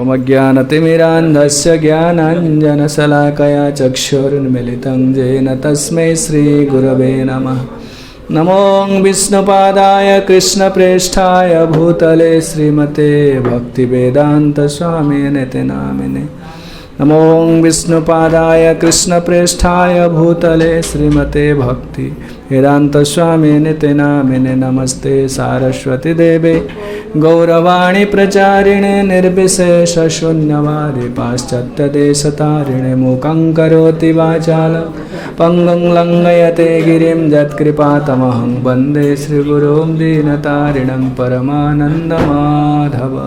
ओमज्ञानतिमिरान्धस्य ज्ञानाञ्जनशलाकया चक्षुरुन्मिलितं येन तस्मै श्रीगुरवे नमः। नमो विष्णुपादाय कृष्णप्रेष्ठाय भूतले श्रीमते भक्तिवेदान्तस्वामिने ते नामिने। नमो विष्णुपादाय कृष्णप्रेष्ठाय भूतले श्रीमते भक्ति वेदान्तस्वामिने ते नामिने। नमस्ते सारस्वती देवे गौरवाणी प्रचारिणे निर्विशेषशून्यवादी पाश्चात्यदेशतारिणे। मूकं करोति वाचालं पङ्गुं लङ्घयते गिरिं यत्कृपातमहं वन्दे श्रीगुरुं दीनतारिणं परमानन्दमाधव।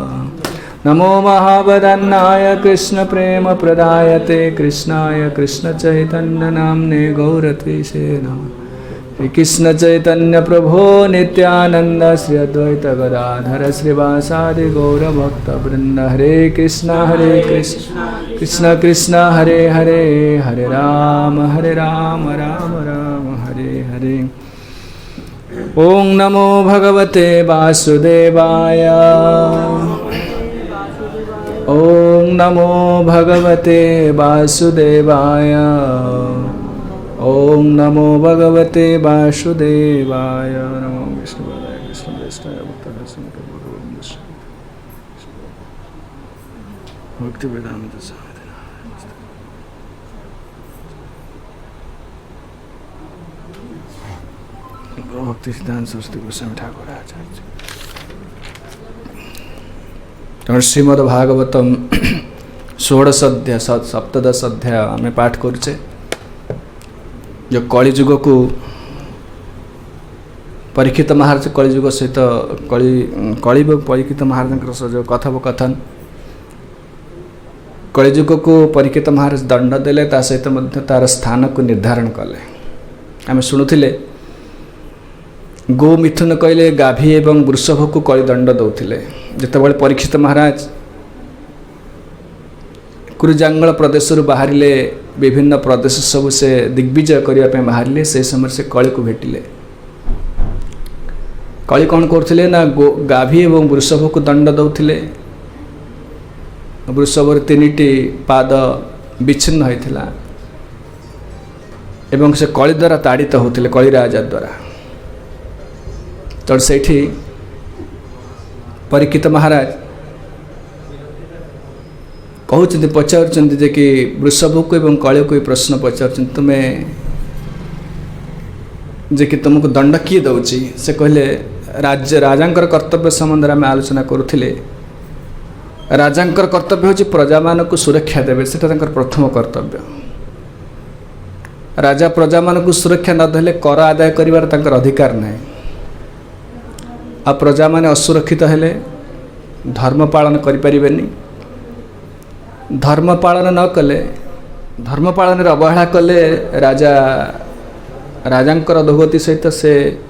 नमो महावदन्नाय कृष्णप्रेमप्रदायते कृष्णाय कृष्णचैतन्यनाम्ने गौरत्विषे नमः। श्री कृष्ण चैतन्य प्रभो नित्यानंद श्री अद्वैत गदाधर श्रीवासादि गौरभक्तवृंद। हरे कृष्ण कृष्ण कृष्ण हरे हरे, हरे राम राम राम हरे हरे। ओं नमो भगवते वासुदेवाय, ओं नमो भगवते वासुदेवाय, ओं नमो भगवते वासुदेवाय। नमो विष्णुपादाय कृष्णप्रेष्ठाय भक्तिवेदांत स्वामिने। भक्ति सिद्धांत सरस्वती गोस्वामी ठाकुर आचार्य। श्रीमद्भागवतम 16 अध्याय 17 अध्याय आम पाठ करुचे। जो कलिजुग को परीक्षित महाराज कलिजुग सहित कलि परीक्षित महाराज जो कथोपकथन कलिजुग को परीक्षित महाराज दंड देले ता सहित मध्य तार स्थान को निर्धारण कले। आम शुणुले गो मिथुन कहले गाभी एवं वृषभ को कलि दंड दौले। जितेबाला परीक्षित महाराज कुरुजांगल प्रदेश बाहरिले विभिन्न प्रदेश सब से दिग्विजय करने बाहरिले। से समय से कलि को भेटिले। कलि कौन करथिले ना गाभी एवं वृषभ को दंड दौथिले। वृषभ 3टी पाद विच्छिन्न होइथिला एवं से कलि द्वारा ताड़ित होथिले, कलि राजा द्वारा। तो सेठी परीक्षित महाराज कहते पचार कि वृषभ को एवं कलि को प्रश्न पचार तुम्हें जे कि तुमको दंड किए दौची। से कहले राजांकर कर्तव्य संबंध में आलोचना करुथिले। राजांकर कर्तव्य होची प्रजा मान को सुरक्षा देवे, सेटा तांकर प्रथम कर्तव्य। राजा प्रजा मान को सुरक्षा न देले कर आदाय करिवार तांकर अधिकार नहीं। आ प्रजा माने असुरक्षित हेले धर्म पालन करि परिबेनी। धर्म पालन न कले, धर्म पालन रे अवहेला कले राजांकर अधोगति सहित से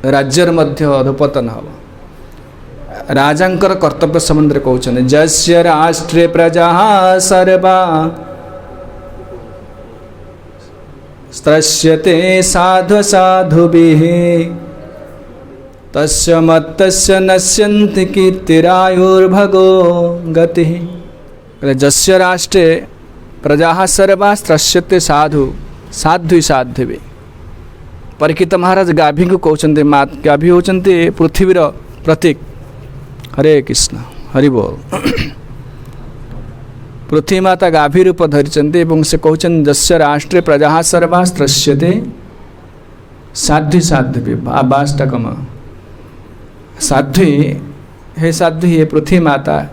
राज्यर मध्य अधोपतन हम। राजांकर कर्तव्य संबंध कहते जस्य राष्ट्रे प्रजा सर्वा स्त्रस्यते साधु साधुभिः तस्य मत्तस्य नश्यन्ति कीर्तिरायुर्भगो गतिः। जस्य राष्ट्रे प्रजा सर्वा स्त्रस्यते साधु साध्वी साध्वी। परीक्षित महाराज गाभी को कहते गाभी होचंती पृथ्वीर प्रतीक। हरे कृष्ण हरि बोल। पृथ्वी माता गाभी रूप धरिचंती एवं से कहते जस्य राष्ट्रे प्रजा सर्वा स्त्रस्यते साध्वी साध्वी। बाष्टकम साध्वी हे साध्वी हे पृथ्वी माता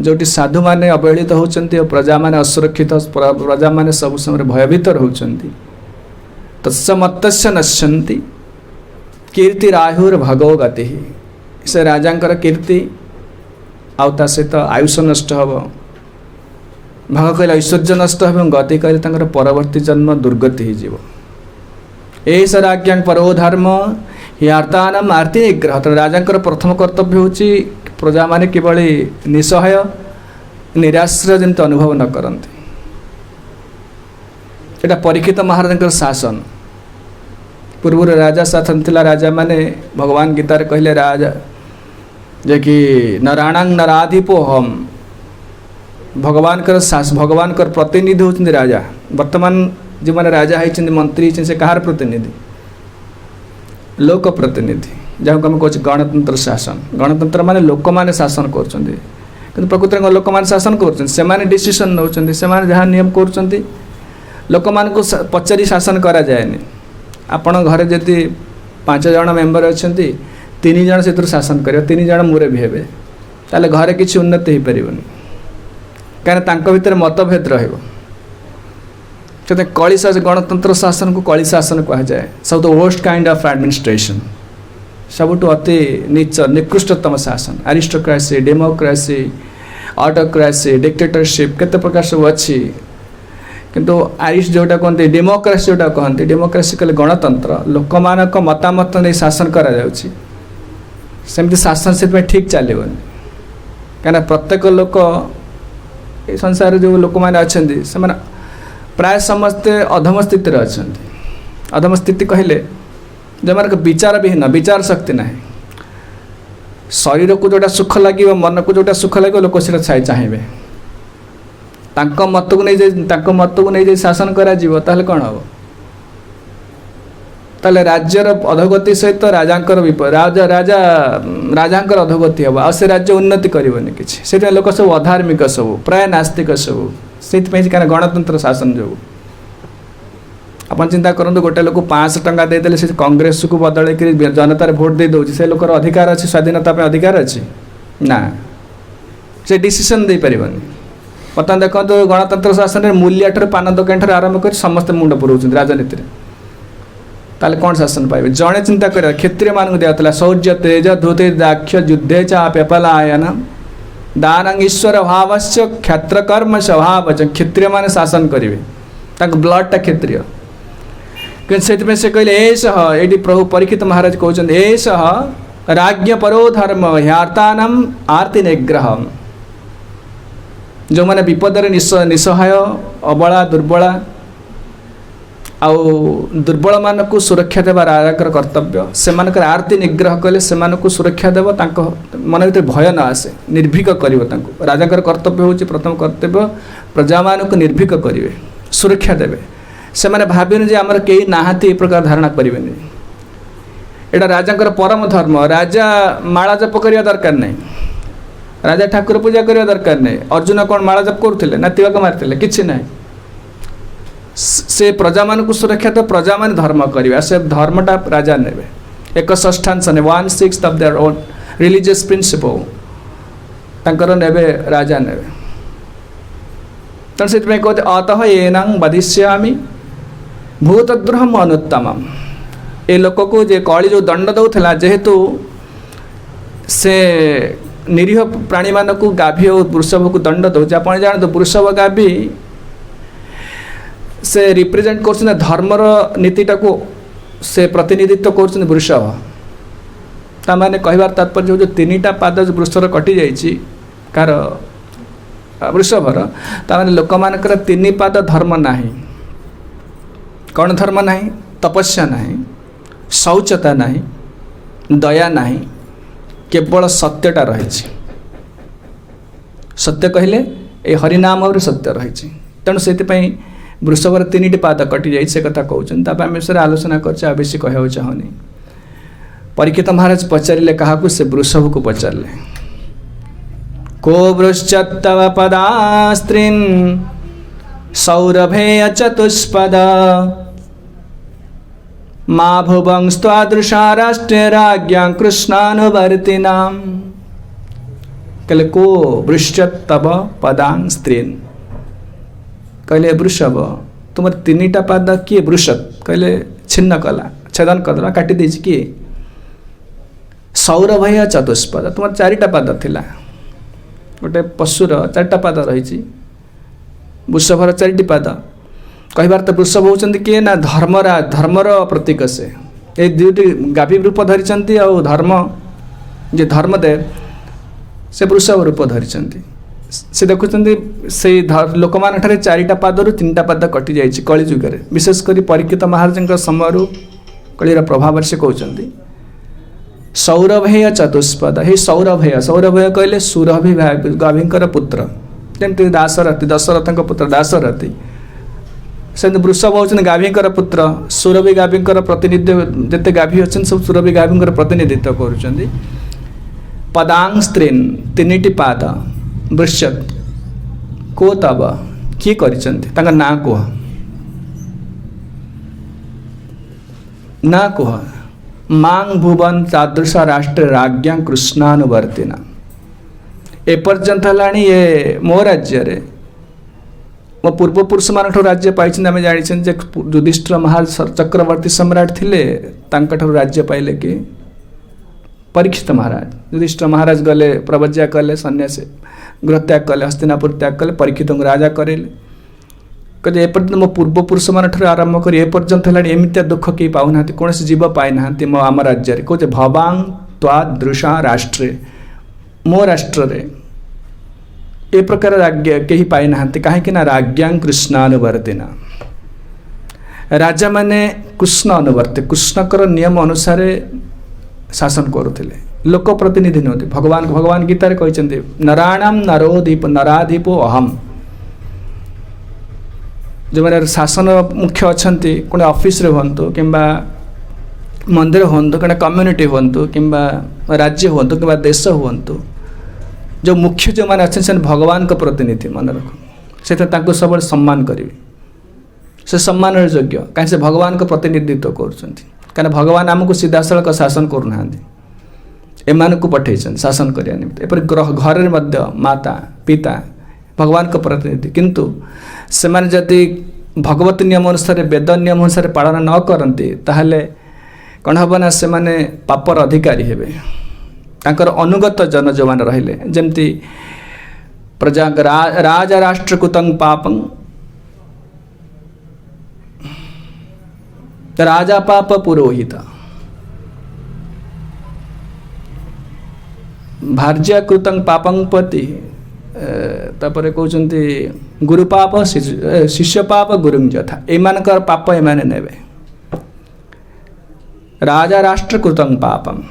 जोटी साधु माने अवहेलित होचंती और प्रजा माने असुरक्षित, प्रजा माने सब समय भयभीत होचंती। तस्य मत्तस्य नश्यन्ति कीर्तिरायुर भगो गति। से राजांकर कीर्ति आउता सहित आयुष नष्ट हम। भाग कहले ऐश्वर्य नष्ट हो, गति कहले तांकर परवर्ती जन्म दुर्गति ही जीव। एष राज्ञां परो धर्म यार्तानाम आरती निग्रह। तो राजांकर प्रथम कर्तव्य होची प्रजा माने किभली निसहाय निराश्रय जंत अनुभव न करंती। एटा परीक्षित महाराज शासन। पूर्व राजा शासन थिला। राजा माने भगवान गीतार कहले जे कि नराणांग नराधिपो हम भगवान प्रतिनिधि होती राजा वर्तमान जो मैंने राजा होती मंत्री से कहार प्रतिनिधि लोक प्रतिनिधि जहाँ आम कहे गणतंत्र शासन गणतंत्र माने लोक माने शासन कर प्रकृति लोक मैंने शासन कर डिसीजन नौ जहाँ नियम कर लोक मान पचारि शासन करा जाए आपण घरे जदि 5 जन मेंबर अच्छा 3 जन से शासन कर 3 जन मुरबी हे ताले घरे किसी उन्नति हो पारनि कहीं भितर मतभेद रे कली गणतंत्र शासन को कली शासन कह जाए सब the worst kind of administration सबुठ अति नीच निकृष्टतम शासन एरिस्टोक्रेसी डेमोक्रेसी ऑटोक्रेसी डिक्टेटरशिप केते प्रकार सब अच्छी किंतु आरिश जोटा कहते डेमोक्रेसी जोटा कहते डेमोक्रेसी कहले गणतंत्र लोक मान मतामत नहीं शासन करा जाउछि सेमती शासन से ठीक चलबनी कहीं प्रत्येक लोक ये संसार जो लोक मैंने अच्छा से प्राय समस्ते अधम स्थिति अच्छा अधम स्थिति कहले जो मान विचार विहीन विचार शक्ति ना शरीर को जोटा सुख लगे मन को जोटा सुख लगे लोक से चाहिए मत को नहीं शासन करा ताहले कौन हम ताले राज्यर अधोगति सहित राजांकर राजा राजा राजांकर अधोगति हम आ से राज्य उन्नति करबनी किछि से लोक सब अधार्मिक सब प्राय नास्तिक सब से गणतंत्र शासन जो आप चिंता करूँ गोटे लोक 500 टंका देदेले से कांग्रेस को बदल जनतार भोट दे दौर से लोकर अधिकार अच्छी स्वाधीनता पे अधिकार अच्छी ना से डिसीजन दे पारबनी बर्तमान देखो गणतंत्र शासन में मूल्य ठार पान दुकान ठार आरंभ कर समस्त मुंड पुराउछन राजनीति ताले कौन शासन पाइबे जड़े चिंता कर क्षत्रिय मान दिया शौर्य तेज धूते दाक्ष युद्धे चाप्यपलायन दानं ईश्वर भावस्य क्षत्र कर्म स्वभाव क्षत्रिय मान शासन करेंगे ब्लड टा क्षत्रिय कि से कहले ये प्रभु परीक्षित महाराज कहते एष राज्ञ परो धर्म ह्यार्तानम आर्ति निग्रह जो मैंने विपदर निसहाय अबला दुर्बला आउ दुर्बल मान को सुरक्षा देवा राजा कर्तव्य से आरती निग्रह कले से सुरक्षा देव मन भर भय न आसे निर्भीक कर राजा कर्तव्य हूँ प्रथम कर्तव्य प्रजा मान को निर्भीक करेंगे सुरक्षा देवे से मैंने भाविन जे आमर कई नाहाती प्रकार धारणा करेंगे एटा राजा परम धर्म राजा माला जप करने दरकार नहीं राजा ठाकुर पूजा करने दरकार नहीं अर्जुन कौन माला जप करुले ना तिलक मारते कि ना से प्रजा मान को सुरक्षा तो प्रजा मान धर्म करवा से धर्मटा राजा ने 1/6 ने 1/6 of their own religious principle तंकर नेबे राजा नेबे तन से कहते अतः एनं वधिष्यामि भूतद्रोहम अनुत्तमम ए लोक को जे कली जो दंड दौला जेहेतु से निरीह प्राणी मान को गाभी और वृषभ को दंड दौचे आप जानते वृषभ गाभी से रिप्रेजेंट कर धर्मर नीतिटा को से प्रतिनिधित्व कर वृषभ ताने कहबार तात्पर्य जो 3टा पाद वृषर कटि जाइए कार वृषभर ताने लोक मानकर 3 पाद धर्म नाही कौन धर्म नाही तपस्या नाही शौचता नाही दया नाही केवल सत्यटा रही सत्य कहले ए हरिनाम और सत्य रही तेणु से वृषभर 3टी पाद कटि जाए से कथा कहते आम विषय आलोचना कर बेसी कह चाहूनी परीक्षित महाराज पचारे क्या से वृषभ को पचारे को वृश्चत्तव पदास्त्रीन् सौरभेय चतुष्पद मा भुवंस्त्वादृशा राष्ट्रे राज्ञां कृष्णानुवर्तिनां कहले को वृश्चत्तव पदां स्त्रीन् कहले वृषभ तुम 3टा पाद किए वृषभ कहले छिन्न कला छेदन करदेला काटी देछि किए सौरभय चतुष्पद तुम 4टा पाद थिला गोटे पशुर 4टा पाद रही वृषभर 4टी पाद कहबार तो वृषभ होती किए ना धर्मर प्रतीक से ये 2टी गाभी रूप धरी और धर्म जे धर्मदेव से वृषभ रूप धरी से देखुं से लोक मान 4टा पाद 3टा पाद कटि जाइए कली जुगे विशेषकर परीक्षित महाराज समय कलीर प्रभाव से कहते सौरभेय चतुष्पद हे सौरभेय सौरभेय कहले सुरभि गाभींकर पुत्र जमती दाशरथी दशरथ पुत्र दाशरथी से वृषभ होचन गाभींकर पुत्र सुरभि गाभींकर प्रतिनिधित्व जिते गाभी अच्छे सब सुरभि गाभींकर प्रतिनिधित्व करुँच पदांग स्त्रीन तीनिटी पाद वृषभ को तब किए कर ना कह ना कह मांग भुवन तादृश राष्ट्र राज्ञा कृष्णानुवर्तिना एपर्यंत है ये मो राज्य रे मो पूर्वपुरुष मान राज्य पाई आम जानी युधिष्ठिर महाराज चक्रवर्ती सम्राट थिले राज्य पाइले कि परीक्षित महाराज युधिष्ठिर महाराज गले प्रवज्ञा कले सन्यासी गृह त्याग कले हस्तिनापुर त्याग कले परीक्षित राजा करेले कहते एपर्यंत मो पूर्वपुरुष मान आरंभ कर एपर्यंत है एमती दुख कहीं पाऊना कौन जीव पाई ना मो आम राज्य कहे भवांग त्वादृशा राष्ट्रे मो राष्ट्र रे ए प्रकार राज्ञ कहीं पाई ना कहीं राज्ञा कृष्णानुवर्तिना राजा माने कृष्ण अनुवर्ती कृष्णकर नियम अनुसार शासन करुले लोक प्रतिनिधि नुहति भगवान गीतार कहते नराणाम नरोदीप नरादीपो अहम जो मैंने शासन मुख्य अच्छा कौन ऑफिस रे हुंतु कि मंदिर हुंतु कौन कम्युनिटी हुंतु कि राज्य हुंतु कि देश हुंतु जो मुख्य जो मैंने अच्छे भगवान का प्रतिनिधि मन रख से सब सम्मान करेंगे से सम्मान योग्य कहीं से भगवान का प्रतिनिधित्व कर भगवान आमको सीधा सड़क शासन करूना एमान को पठे शासन करने निमित्त एपरि घर माता पिता भगवान का प्रतिनिधि किंतु से माने जदि भगवत नियम अनुसार वेद नियम अनुसार पालन न करती ताहले कौन हम ना से माने पापर अधिकारी हेबे तांकर अनुगत जन जो मैंने रहिले जमती प्रजा राजा राष्ट्रकृतं पापं राजा पाप पुरोहित भार्या कृतं पापं पति तापर कहते गुरु पाप शिष्य पाप गुरुं यथा एमानकर पाप एमाने नेबे राजा राष्ट्रकृतं पापम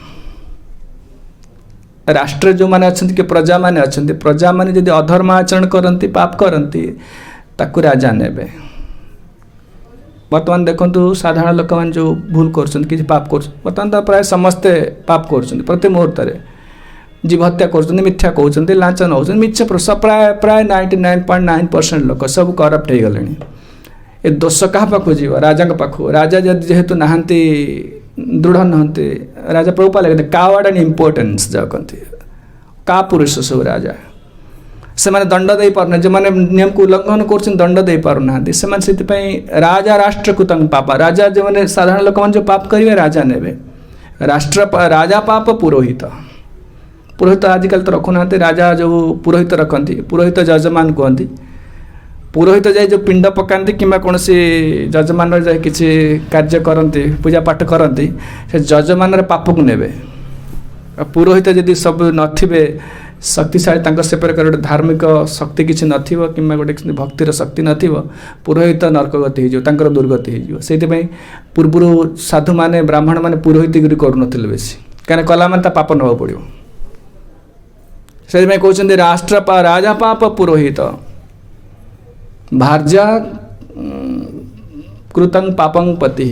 राष्ट्र जो माने अच्छे कि प्रजा माने अच्छे प्रजा माने यदि अधर्म आचरण करती पाप करती ताकू राजा नेबे बर्तमान देखु साधारण लोक मैंने जो भूल कर पाप कर बर्तमान तो प्राय समस्ते पाप कर प्रति मुहूर्त जीव हत्या कर मिथ्या कहते लांच नौ मिछ प्राय प्राय 99.9% लोक सब करप्ट हो गले ए दोष क्या पाखु जीव राजा पाखु राजा जेहेतु नहांती दृढ़ नहंती राजा प्रभुपा लगे कावार्ड एंड इम्पोर्टेंस जो कहते का पुरुष सब राजा से माने दंड दे पारना जो माने नियम को उल्लंघन कर दंड दे पारना से राजा राष्ट्रकृतं पाप राजा जो मैंने साधारण लोक जो पाप करेंगे राजा नेबे राष्ट्र राजा पाप पुरोहित पुरोहित आजिकल तो रखुना राजा जो पुरोहित रखती पुरोहित जजमान कहती पुरोहित जाए जो पिंड पकाती कि कौन जजमान जाए किसी कार्य करती पूजा पाठ करती से जजमान पाप को नेबे पुरोहित जदि सब नथिबे शक्तिशाली से प्रकार गोटे धार्मिक शक्ति किसी नथिबो कि गोटे भक्तिर शक्ति नथिबो पुरोहित नरकगति हो दुर्गति हो पूर्व साधु माने ब्राह्मण माने पुरोहितगिरी करुनथिले बेसी कहीं कला माने पाप नवा पड़ो से कहते राष्ट्र राजा पाप पुरोहित भार्या कृतं पापं पति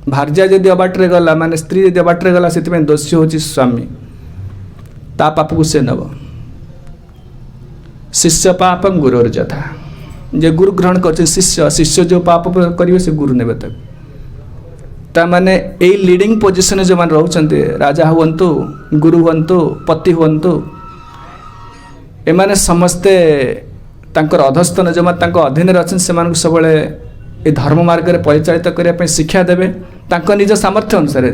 भार्या जदि अबाट्रे गला माने स्त्री जदि अबाट्रे गला से दोषी होची स्वामी ता पाप को से नब शिष्य पापं गुरुर यथा जे गुरु ग्रहण कर शिष्य शिष्य जो पाप करेंगे से गुरु ने ता माने ए लीडिंग पोजिशन जो मैंने रोचते राजा हुंतु गुरु हुंतु पति हुंतु एमाने समस्ते तांकर अधस्तन जो मैंने अधीन अच्छे से सब ए धर्म मार्ग में परिचालित करने शिक्षा देवे तांको निज सामर्थ्य अनुसार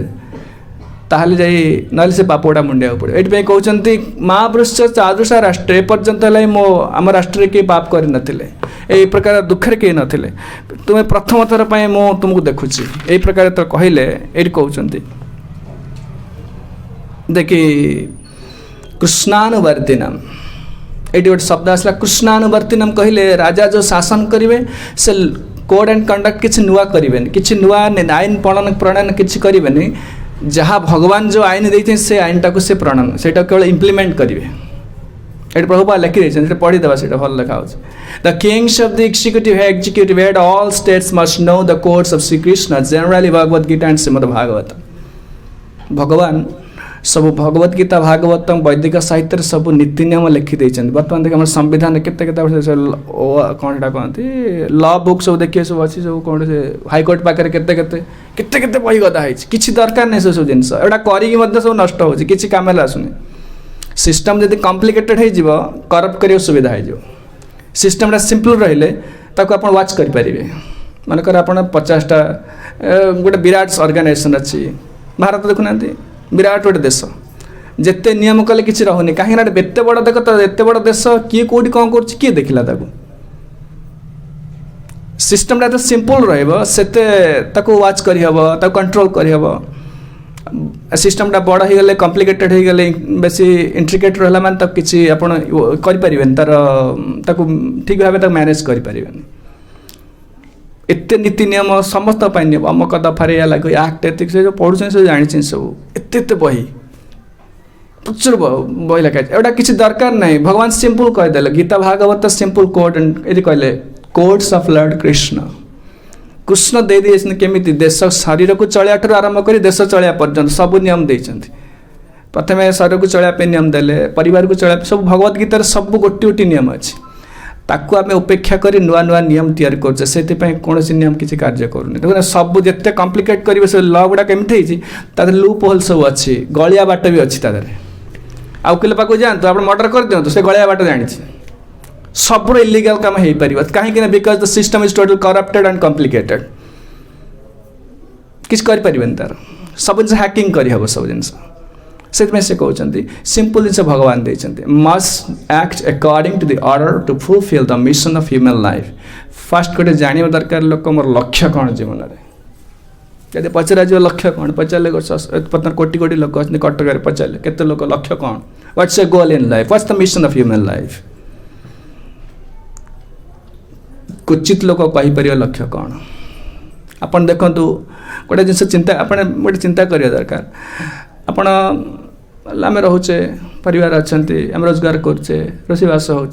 ताहले जाई नले से पापड़ा मुंडिया पड़े ये कहते माँ वृक्ष चादृशा राष्ट्र एपर्यंत है मो आम राष्ट्र के पाप कर नथिले ए प्रकार दुखे कहीं नथिले तुम्हें प्रथम थर पर मु तुमको देखुची यही प्रकार तो कहले ये कहते देखी कृष्णानुवर्तिनम ये गोटे शब्द आसला कृष्णानुवर्तिनम कहले राजा जो शासन करेंगे से कोड एंड कंडक्ट किसी नुआ करेंगे किसी नुआ आईन प्रणयन किसी करेंगे जहाँ भगवान जो आईन देते से आईन टाक से प्रणन से केवल इम्प्लीमेंट करेंगे। ये प्रभुपा लिखि रही पढ़ीदेवा से भल लिखा हो the kings of the executive head all states must know the codes of Shri Krishna generally Bhagavad Gita and Shrimad Bhagavat. भगवान सब भगवद गीता भागवतम वैदिक साहित्य सब नीति नियम लिखि देइछन। बर्तमान देख संविधान केते कौन कहते लॉ बुक सब देखिए सब अच्छी सब कौन से हाईकोर्ट पाखे केते बही गदा है किसी दरकार नहीं सब जिनस एटा करी सब नष्ट हो किसी काम आसुनी। सिस्टम जब कॉम्प्लिकेटेड हो करप्ट कर सुविधा हो सिस्टमटा सिंपल रहिले ताको आपण वाच करि परिबे। मानकर आपण 50टा गोटे विराट ऑर्गेनाइजेशन अच्छी भारत देखुना विराट गोटे देश जिते नियम कले किसी रहुनी कहीं एत बड़ देख तो एत बड़ देश किए कौटी कौन कर किए देखला सिस्टमटा तो सिंपल रते वाच करहब कंट्रोल करहब। सिस्टमटा बड़ हो गले कॉम्प्लिकेटेड हो गले बेसी इंट्रिकेट रहा माने तब किसी आपण करें तार ठीक भाव मैनेज करें। एत नीति नियम समस्त नियम अमक दफार या लगे आक्ट एत जो पढ़ुन सब जानी सब एत बही प्रचुर बही लिखा एटा किसी दरकार नहीं। भगवान सिंपल कहीदे गीता भागवत सिंपल कोड ये कहले codes of Lord Krishna. Krishna दे दिए केमी देश शरीर को चलिया ठार आरंभ कर देश चलिया पर्यंत सब नियम देते। प्रथम शरीर को चलिया नियम देले परिवार को चलिया सब भगवद गीतार सब गोटी गोटी नियम अच्छी ताकू आम उपेक्षा कर नुआ नुआ नियम तैयारी करछे से कौन नियम किसी कार्य करूनी। देखो सब जिते कॉम्प्लिकेट करेंगे से लॉ गुड़ा केमती लूप होल सब अच्छी गलिया बाट भी अच्छी आउ किलो पाक जातु आप मर्डर कर दिखाँ से गलिया बाट जानी सब इलीगल काम हो पार कहीं because the system is total corrupted and complicated किसी करें तार सब जिन हैकिंग करहब सब जिनस से कहते सिंपल जिन भगवान देते must act according to the order to fulfil the mission of human life. First गोटे जाना दरकार लोक मोर लक्ष्य कौन जीवन में जब पचरा लक्ष्य कौन पचारे बर्तमान कोटी कोटी लोक अच्छे कटक पचारे केते लोक लक्ष्य कौन what's A goal in life what's the mission of human life क्वचित लोक कहीपर लक्ष्य कौन आपन देखु गोटे जिन चिंता आपड़ गोटे चिंता करिया दरकार आपण आम रोचे परिवार अच्छा आम रोजगार करचे रोषेबास हो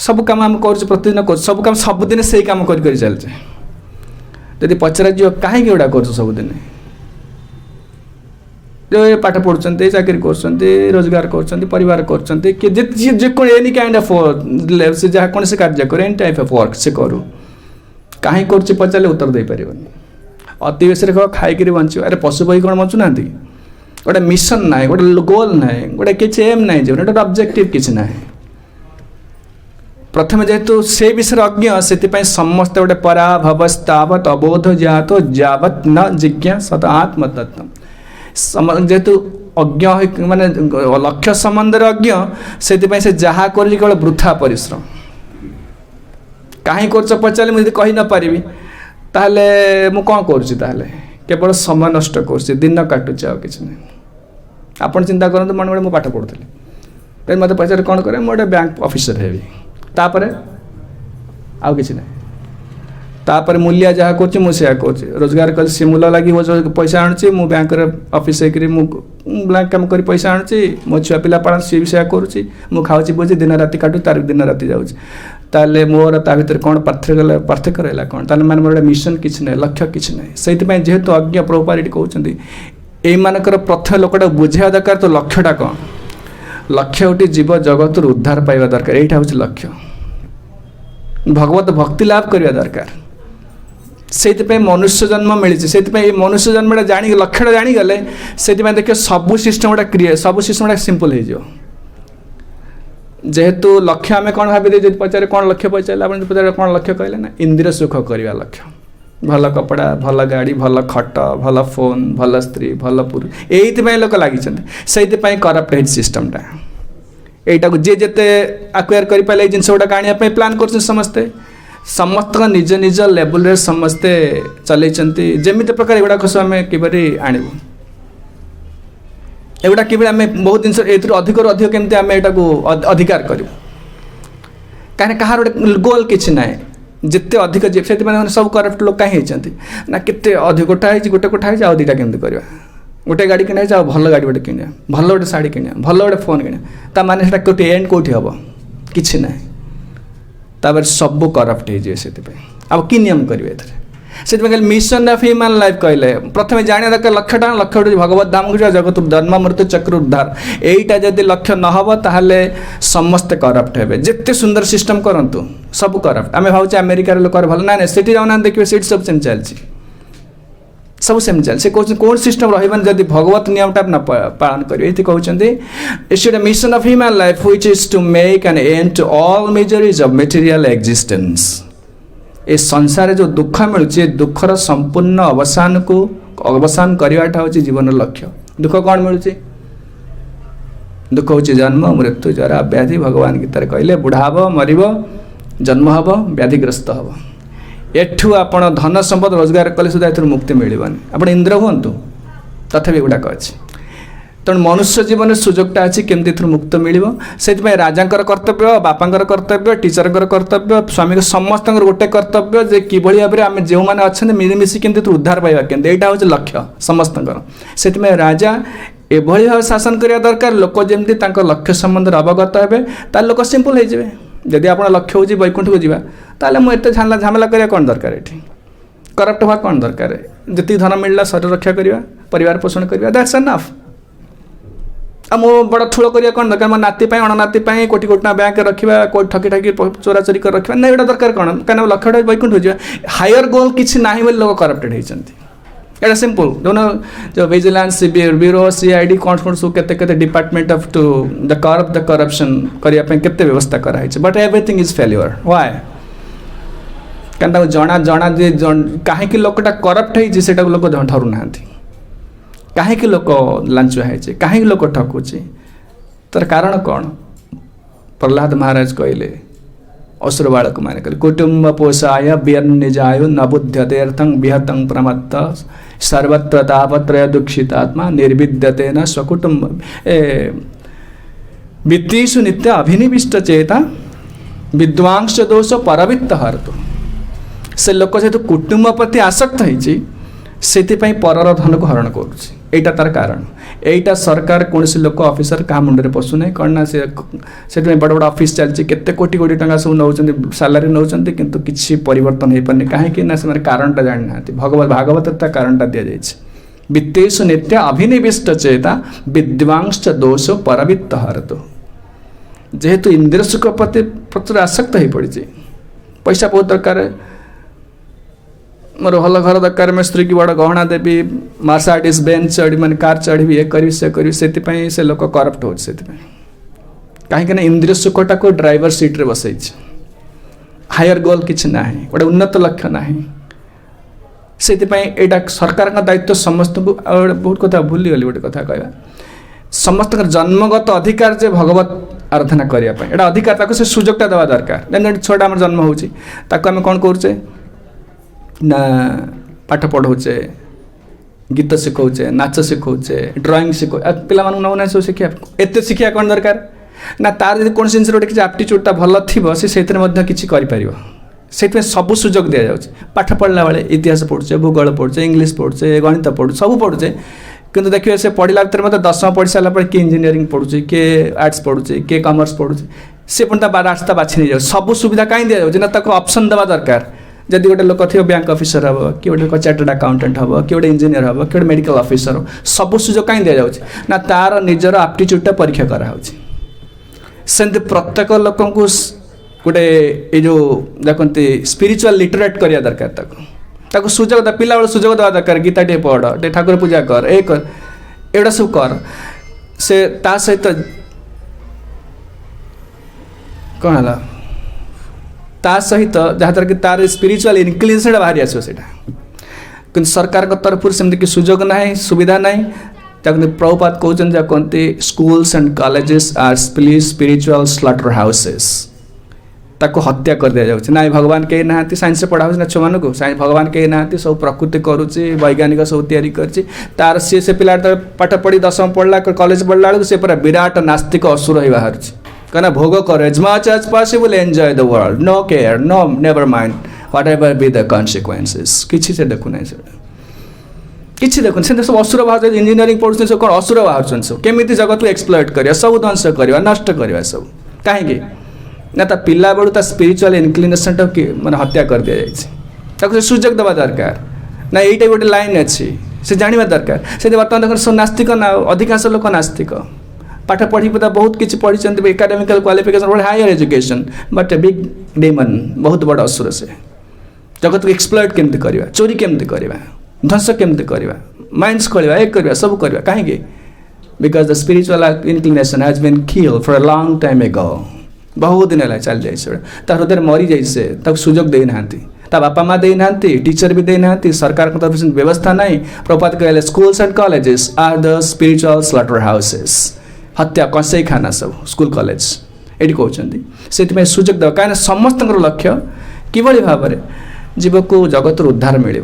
सब कम आम कर प्रतिदिन कर सब कम सबुदिन से कम कर चलचे जदि पचरा जी कहीं गुड़ा कर सबुदिन जो पाठ पढ़ुं चाकरी कर रोजगार कर परिवार कर एनी काइंड ऑफ से जहाँ कौन से कार्य कर एनी टाइप ऑफ वर्क से करूँ कहीं कर पचारे उत्तर दे पार अति बेस खाई बंचो अरे पशु पक्षी कौन बचुना गोटे मिशन ना गोटे गोल ना गोटे किसी एम ना जो गोटे ऑब्जेक्टिव किसी ना प्रथम जेहेतु से विषय अज्ञ से समस्त गोटे पराभवस्तावत अबोध जात जावत न जिज्ञासत आत्मतत्व जेहेतु अज्ञ माने लक्ष्य संबंध अज्ञ से जहाँ कर केवल वृथा परिश्रम कहीं कर पचारे मुझे कही न पारि ताहले मु कौन करुँच केवल समय नष्ट कर दिन काटुचे आ कि नहीं। आपन चिंता करूँ मन गोटे पाठ पढ़ुली मत पचारे कौन करे गोटे बैंक ऑफिसर हेबी तापर आउ कि ना तापर मूल्य जहाँ कर रोजगार कर सी मूल लगी हो पैसा आणुची मु बैंक ऑफिस ब्लैंक काम कर पैसा आणुची मो छुआ पिला पालन सी भी से करुँची मु खाऊँ बुझे दिन राति काटू तार दिन राति जाऊँगी ताले मोर ता भीतर कौन पार्थक्य रहा कौन ताले मान मोर मिशन किसी ना लक्ष्य किसी ना से जेहेतु अज्ञ प्रभुपाद कहते यहींकर प्रथम लोकटा बुझा दरकार तो लक्ष्यटा कौन लक्ष्य गोटे जीव जगत उद्धार पाइबा दरकार यहाँ हूँ लक्ष्य भगवत भक्ति लाभ करवा दरकार से मनुष्य जन्म मिली से मनुष्य जन्म जानी लक्ष्यटा जानीगले से देखिए सब सिस्टम गुड़ा क्रिया सब सिस्टम गुड़ा सिंपल हो जेहेतु लक्ष्य आम कौन भाई जो पचारे कौन लक्ष्य पचारे आप पचारे कौन लक्ष्य कहले ना इंद्रिय सुख करवा लक्ष्य भल कपड़ा भल गाड़ी भल खट भल फोन भल स्त्री भल पुरुष यही लोक लगी से करप्ट है सिस्टमटा यहीटा जी जिते आक्वायर कर जिनस गुड़ाक आने प्लां कर समस्ते समस्त निज निज लेवल समस्ते चलती जमी प्रकार एगुड़ाक सब आम किपरि आणबू एगुड़ा कि बहुत जिन अधिक अधिक केमती आम यहाँ अधिकार करूँ कहीं कहार गोटे गोल किसी ना जिते अधिक से सब करप्ट लोक कहीं ना केते अधिक कोठा गोटे कोठा आउ दुटा केमती करवा गोटे गाड़ी किणे जाओ भल गाड़ी गोटे किणे भल गोटे शाढ़ी किणे भल गोटे फोन किणे ता माने सेटा कोठी एंड कोठी हबो किछि नै तापर सब करप्ट हे जे सेति पे अब कि नियम करिवे एथरे सेति पे मिशन ऑफ ह्यूमन लाइफ कहले प्रथमे जानिया दरकार लक्ष्य भगवत धाम को जगत जन्म मृत्यु चक्र उद्धार एटा जदि लक्ष्य न हबो ताहले समस्त करप्ट हेबे जेते सुंदर सिस्टम करंतु सब करप्ट आमे भाउचे अमेरिका रे लोक भल ना सेठी जाउना देखिबे सेठी सब सेम चलछि सब सेम चल से कौन सिस्टम रही जदि भगवत नियमटा न पालन करेंगे ये कहते it's a mission of human life which is to make an end to all miseries of material existence ए संसार जो दुख मिलूँ दुखर संपूर्ण अवसान को अवसान करवाटा हूँ जीवन लक्ष्य दुख कौन मिलूँ दुख हूँ जन्म मृत्यु जरा व्याधि भगवान गीतार कहले बुढ़ा हम मरब जन्म हम व्याधिग्रस्त हम एठू आपण धन संपद रोजगार कले सुधा ए मुक्ति मिलवानी आप इंद्र हूँ तथापि गुड़ाक अच्छी तेणु मनुष्य जीवन सुजोगटा अच्छी केमती मुक्त मिल से राजा कर्तव्य बापांकर कर्तव्य टीचर कर्तव्य स्वामी समस्त गोटे कर्तव्य जे कि भाव में आम जो मैंने अच्छा मिलमिशी केमती उद्धार पाइबा केमती यहाँ हूँ लक्ष्य समस्त से राजा एभली भाव शासन करने दरकार लोक जमी लक्ष्य संबंध अवगत हे लोक सिंपल हो जदि आप लक्ष्य हूँ वैकुंठ को जावा ताले मुझे झमेला करा कौन दरकार ये करप्ट हवा कौन दरकार जी धन मिलला शरीर रक्षा करवा परिवार पोषण करवा दैट्स एनफ आ मो बड़ ठूल करिया कौन दरकार मो नाती अणनाती कोटी कोटी बैंक रखा कोई ठकी ठकी चोरा चोरी कर रखा ना यहाँ दरकार कौन कहीं लक्ष्य वैकुंठ हो जाए हायर गोल किसी ना बोली लोग करप्टेड होती एटा सिंपल जो विजिलेंस ब्यूरो सीआईडी कौन कौन सब केते department of to the corruption करने केते व्यवस्था कराई but everything is failure why क्या जना जना जे कहीं लोकटा करप्ट होता लोक धरू ना कहीं लोक लांचुआ है कहीं लोक ठकुचे तर कारण कौन प्रहलाद महाराज कहले असुर बालक मैंने कहले कुटुंब पोषाय व्यन्निजाय न बुध्यतेर्थं विहतं प्रमत्त सर्वत्र तापत्रय दुखितात्मा निर्विद्यते न स्वकुटुंब वित्तीषु नित्य अभिनिविष्ट चेता विद्वांस दोष परवित्त हरतु से लोक जेहेतु कुटुंब प्रति आसक्त होती से परर धन को हरण करुँचा तार कारण एटा सरकार कौन लोक ऑफिसर क्या मुंडे पशुना कौन ना से बड़ बड़ ऑफिस चलती केते कोटी कोटी टंका सब नौ सालारी नौ किंतु किसी परिवर्तन हो पारे कहीं कारणटा जानी ना भागवत कारणटा दि जाए वित्तेषु नित्य अभिनिविष्ट चेता विद्वांस दोष परवित्त हरतु जेहेतु इंद्रिय सुख प्रति प्रचुर आसक्त हो पड़ी पैसा बहुत दरकार मोर भल घर दरकार मैं स्त्री की बड़ गहना देवी मर्सिडीज बेंच चढ़ी मैंने कार चढ़ी ये करी से लोक करप्ट हो कहीं इंद्रिय सुखटा को ड्राइवर सीट रे बसई हायर गोल किसी ना गोटे उन्नत लक्ष्य ना से सरकार का दायित्व समस्त को बहुत कथा भूलीगली गोटे कथा कहवा समस्त जन्मगत अधिकार जे भगवत आराधना करने एटा अधिकार से सुजोगटा देवा दरकार जन छुआटा आम जन्म होमें कौन करुचे ना पाठ पढ़ाऊे गीत शिखाऊे नाच शिखाऊे ड्राइंग शिखा पिला नौना सब शिखा एत शिखा कौन दरकार ना तार जो कौन जिन किसी आप्टिट्यूडटा भल थी से किसी कर सब सुजोग दि जाए पाठ पढ़ला बेले इतिहास पढ़ुचे भूगोल पढ़ुचे इंग्लीश पढ़ुचे गणित पढ़ु सब पढ़ुचे किंतु देखिए से पढ़ला भर मतलब 10वीं पढ़ी सारा किए इंजीनियरिंग पढ़ुचे किए आर्ट्स पढ़ुचे किए कॉमर्स पढ़ुचे से पुणी रास्ता बाछि नहीं जाए सब सुविधा कहीं दि जाए ना ऑप्शन देवा दरकार जदि गोटे लोक थी बैंक ऑफिसर हम कि गोटे चार्टर्ड अकाउंटेंट हम कि गोटे इंजीनियर हम कि गोटे मेडिकल ऑफिसर हो सब सुजोग कहीं दि जाए ना तार निजर आप्टिट्यूडटा परीक्षा कराऊँच सेमती प्रत्येक लोक गोटे ये जो देखते स्पिरिचुअल लिटरेट करिया दरकार सुजोग पिला बेले सुजोग देवा दरकार गीता टे पढ़ टे ठाकुर पूजा कर एगुड़ा सब कर से ता सहित कौन है ता सहित जहाँद्वारा कि तार स्पिरिचुअल इनक्लिनेशन बाहरी आसो कि सरकार तरफ सेमती कि सुजोग ना सुविधा ना प्रभुपाद कहते schools and colleges are spiritual slaughterhouses ताको हत्या कर दिया जाउछ ना भगवान कहीं ना साइंस पढ़ा ना छुआ मान को भगवान कहीं ना सब प्रकृति करुच्चे वैज्ञानिक सब तैयारी करछि तार से पिला पाठ पढ़ी 10वीं पढ़ला कॉलेज पढ़ला बेलू से पूरा विराट नास्तिक असुर ही बाहर कहना भोग कर as much as possible enjoy the world no care no never mind whatever be the consequences किसी से देखु ना किसी देखो से सब असुर बाहर इंजीनियरिंग पढ़ुते सब कौन असुर बाहर सब केमी जगत को एक्सप्लॉइट करवा सब ध्वंस करवा नष्ट करवा सब कहीं ना ता पिला बेलू ता स्पिरिचुअल इनक्लिनेशन टाक मैंने हत्या कर दि जाए सुजोग देवा दरकार ना यहीटा गोटे लाइन अच्छी से जानवा दरकार से बर्तमान देखो सब नास्तिक ना अधिकांश लोक नास्तिक पाठ पढ़ी पता बहुत किसी पढ़ी academical qualification higher education but big demon बहुत बड़ असुर से जगत को एक्सप्लॉइट केमती करवा चोरी केमती करवा ध्वंस केमती करवा माइंड्स खोलवा एक करवा सब करवा कहीं because the spiritual inclination has been killed for a long time ago बहुत दिन है चल जाए हृदय मरी जाए सुजोग देना ता बापा माँ देना टीचर भी देना सरकार को तरफ से व्यवस्था नहीं प्रपात कहले schools and colleges are the spiritual slaughterhouses हत्या कंसई खाना सब स्कूल कॉलेज ये कहते से सुजोग देवा कहीं समस्त लक्ष्य किभली भाव में जीव को जगत उद्धार मिल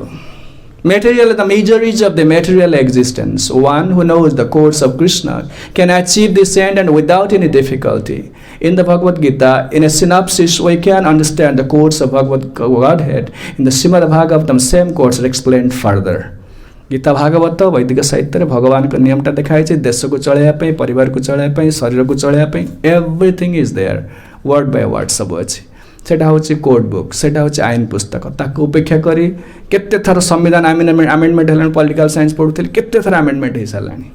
Material, the miseries of the material existence. One who knows the course of Krishna can achieve this end and without any difficulty. In the Bhagavad Gita, in a synopsis, we can understand the course of Bhagavad Godhead. In the Srimad Bhagavatam, same course is explained further. Gita Bhagavat वैदिक साहित्य भगवान का नियमटा देखाई देश को चलैया परिवार को चलैया शरीर को चलैया everything is there word by word सब अच्छी सेटा होची कोड बुक सेटा होची आईन पुस्तक ताको उपेक्षा करी केते थर संविधान आमेंडमेंट हेलान पॉलिटिकल साइंस पढ़ुथिल केते थर आमेंडमेंट हे सालानी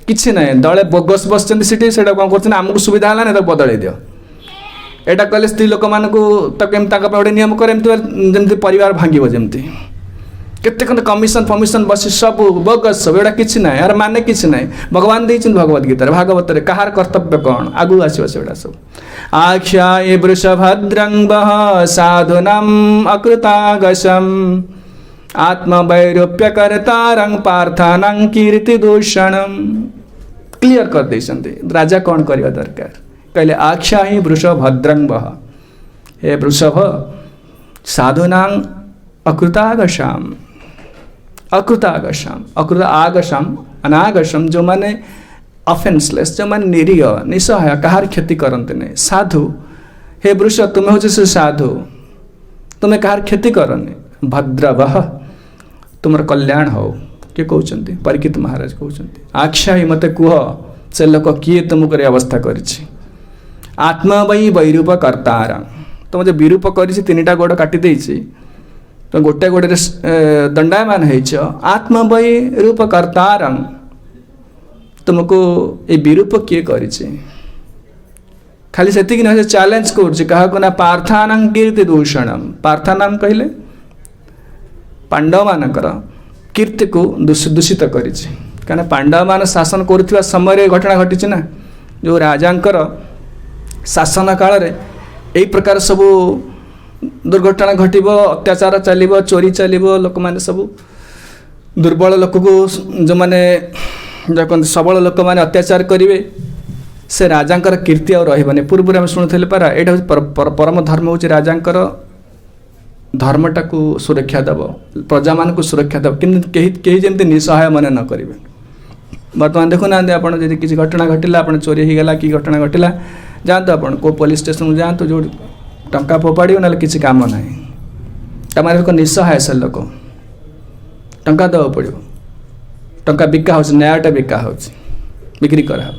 किछि नै दळे बोगस बसचंदी सिटी सेटा कोन करछन हमकु सुविधा हला नै त बदलै दियो एटा कहले स्त्री लोक मानकु त केम ताका पे नियम करे जेमति परिवार भांगिबो जेमति केते कन कमिशन फमिशन बस सब बोगस सब एटा किछि नै यार माने किछि नै भगवान दैछन भगवत गीता रे भागवत रे कहार कर्तव्य कोन आगु आसीबो सेटा सब आख्याये वृषभद्रं वः साधुनाम् अकृतागशम् आत्मवैरूप्यकर्तारं पार्थानां कीर्तिदूषणम् क्लियर कर देछन्ते राजा कौन करवा दरकार कहले आख्याये वृषभद्रं वः हे वृषभ साधुनां अकृतागशम् अकृतागशम् अकृत आगशम् अनागशम् जो माने अफेन्सलेस जो मैंने निरीह निसहाय कहार क्षति करते नहीं साधु हे वृष तुम्हें हूँ से साधु तुम्हें कहार क्षति करनी भद्रवः तुमर कल्याण हो किए कहते परीक्षित महाराज कहते आख्या ही मत कह से लोक किए तुमको अवस्था कर आत्मा वही वैरूप कर्तार तुम जो विरूप कर तीनटा गोड़ काटी तुम गोटे गोड़े दंडायमान हो आत्मा वही रूप कर्तार तुमको ये विरूप किए कर खाली से चैलेंज कर पार्थानां कीर्ति दूषणम पार्थानां कहले पांडव मानकर कीर्ति को दूषित कर पांडव मान शासन करुवा समय घटना घटी ना जो राजांकर शासन काल रे यही प्रकार सब दुर्घटना घटब अत्याचार चलो चोरी चलो लोक मैंने सब दुर्बल लोक को जो मैंने जो सबल लोक मैंने अत्याचार करेंगे से राजांकर कीर्ति और रही पूर्व आम शुणुले पारा यहाँ परम धर्म हूँ राजांकर धर्मटा को सुरक्षा दब प्रजा मान को सुरक्षा दब कहीं जमी निसहाय मन न करेंगे बर्तमान देखुना आप किसी घटना घटला आप चोरी होगला कि घटना घटला जातु आप पुलिस स्टेशन जातु जो टंका फोपाड़ ना किसी काम ना तमारे निसहाय से लोक टंका देवा पड़ो टंका बिका हो न्यायटा बिका हो बिक्री करा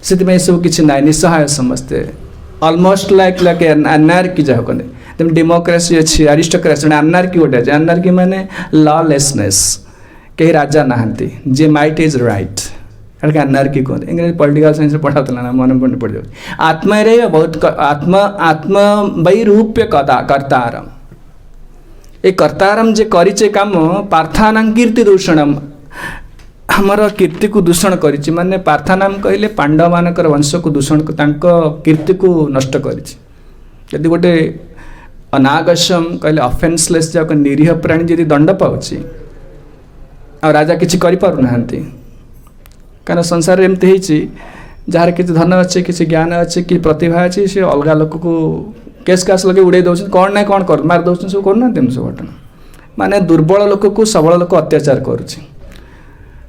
से सब किसी ना निसहाय समस्ते अलमोस्ट लाइक लाइक एनार्की जहाँ कहते तेम डेमोक्रेसी अच्छी आरिस्टोक्रेसी एनार्की गोटे एनार्की माने लॉलेसनेस कहीं राजा नहांती जे माइट इज राइट एनार्की कहते इंग्रेजी पॉलिटिकल साइंस पढ़ाता ना मन मन पड़ जाए आत्मा रे बहुत आत्मा वैरूप्य कर्तारम ये कर्तारम जे करिचे काम पार्थानां कीर्ति दूषणम हमर कीर्ति को दूषण करिछि माने पार्थानाम कहले पांडव मानकर वंश को दूषण कीर्ति को नष्ट करिछि यदि गोटे अनागशम कहले अफेन्सलेस जाक निरीह प्राणी यदि दंड पाउछि आ राजा किछि करि पारु नाहंती कारण संसार एमती होइछि जार किछि धन अच्छे किछि ज्ञान अच्छे कि प्रतिभा अच्छे से अलग लोक को केस कास लगे उड़े दौन कौन ना कौन कर मार दौन सब करना सब घटना माने दुर्बल लोक को सबल लोक अत्याचार करुछि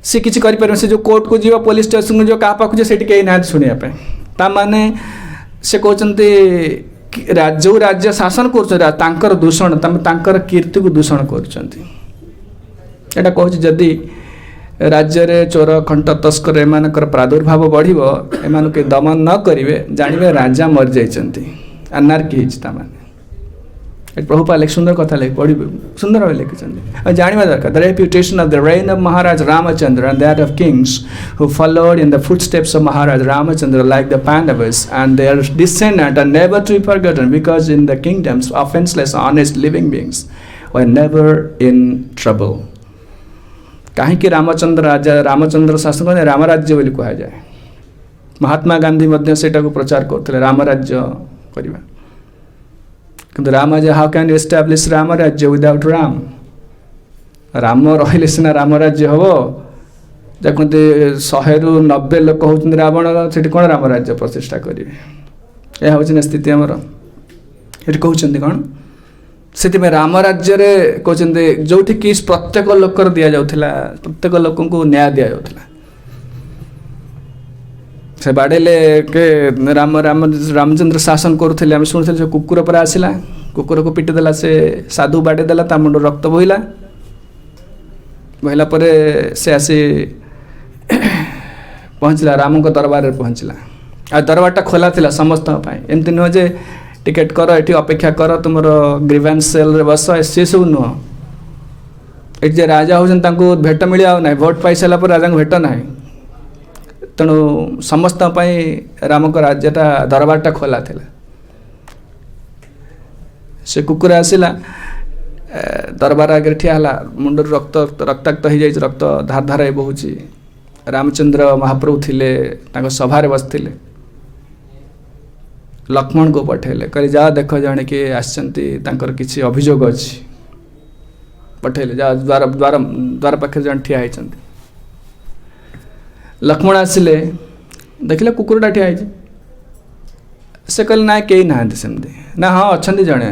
सी किसी करें से जो कोर्ट को जीव पुलिस स्टेशन को जो क्या पाखु से कहीं ना शुणा माने से कहते जो राज्य शासन कर दूषण तमें कीर्ति को दूषण कर एटा कहूँ जदि राज्य रे चोर खंट तस्कर एमानकर प्रादुर्भाव बढ़िबो एमान के दमन न करिवे जानिबे राजा मर जाइछन्ती अनार्की हिचता माने प्रभुपा लिख सुंदर कथा लिख पढ़ी सुंदर भाव लिखिं जानवा दरकार the reputation of the reign of Maharaj Ramachandra and that of kings who followed in the footsteps of Maharaj Ramachandra like the Pandavas and their descendant are never to be forgotten because in the kingdoms offenceless honest living beings were never in trouble कहीं रामचंद्र राजा रामचंद्र शासन को रामराज्य बोली कहा जाए महात्मा गांधी मध्य सेटा को प्रचार करते रामराज्य करवा किंतु Ram how can you establish Ram राज्य विदाउट राम राम रहिले सिना राम राज्य हम देखते 100 ରୁ 90 लोक होती रावण से कौन राम राज्य प्रतिष्ठा करेंगे यह हूँ स्थिति आमर ये कहते कौन से राम राज्य कहते जो कि प्रत्येक लोकर दि जाऊला प्रत्येक लोक न्याय दि जाऊला से बाड़ेले के राम राम रामचंद्र शासन करुले आम शुणुले से कुकुर पर आसला कुकुर को पिटिदेला से साधु बाड़ेदेला ता मुंड रक्त बोहिला बोहिला पर से आसी पहुँचला राम को दरबार में पहुँचला आ दरबारटा खोला थिला समस्त एमती नुह जे टिकेट कर ये अपेक्षा कर तुम ग्रीवेंस सेल रे बस सी सब नुह ये राजा होती भेट मिले ना भोट पाई सारा राजा भेट ना तेणु समस्त राम को राज्यटा दरबारटा खोला थिला से कुकुर आसला दरबार आगे ठिया मुंड रक्त रक्ताक्त हो जाए रक्त धार धार बहुची रामचंद्र महाप्रभु थिले सभारे बसते लक्ष्मण को पठेले कह जा देख जड़े किए आसर किसी अभियोग अच्छी पठेले जा द्वार द्वार द्वार पाखे जन ठिया होती लक्ष्मण आसिले देखिले कुकुरटा ठिया है से कहले ना कई ना सेमती ना हाँ अच्छा जड़े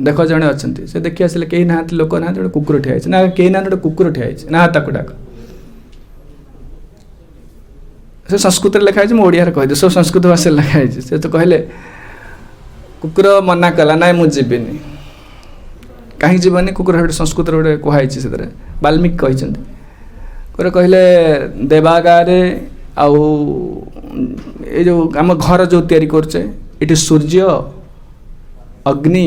देख जड़े अच्छा से देखी आसिले कई ना लोक ना गोटे कुकुर ठिया है ना कई ना गोटे कुकुर ठिया है ना ताक डाक से संस्कृत लिखाई ओडिया कहीदे सब संस्कृत भाषा लिखाई से तो कहले कुकुर मना कला ना मुझे कहीं जीवनी कुकुर गोटे संस्कृत गोटे कहुई से वाल्मीकि कहते कहले देवागारे आउ ये जो आम घर जो तैयारी करचे ये सूर्य अग्नि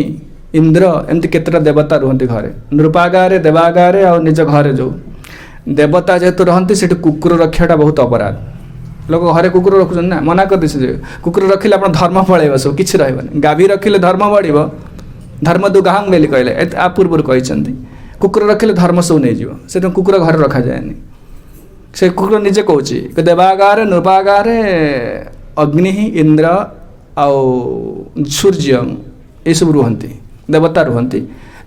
इंद्र एमती केतटा देवता रुहंती घरे नृपागारे देवागारे आ निज घरे जो देवता जेहेतु रहंती से कुकुर रक्षाटा बहुत अपराध लोक घरे कुकुर रखुन ना मना कर दे कुकुर रखिले आप धर्म पलैब सब किसी रही गाभी रखिले धर्म बढ़ धर्म दुगाहंग बेली कहले आ पूर्व कहते कुकुर रखिले धर्म सब नहीं से कुकुर घर रखा जाए से कुकुर निजे कौच देवागारे नृपागारे अग्नि इंद्र आउ सूर्य ये सब रुहंती देवता रुहंती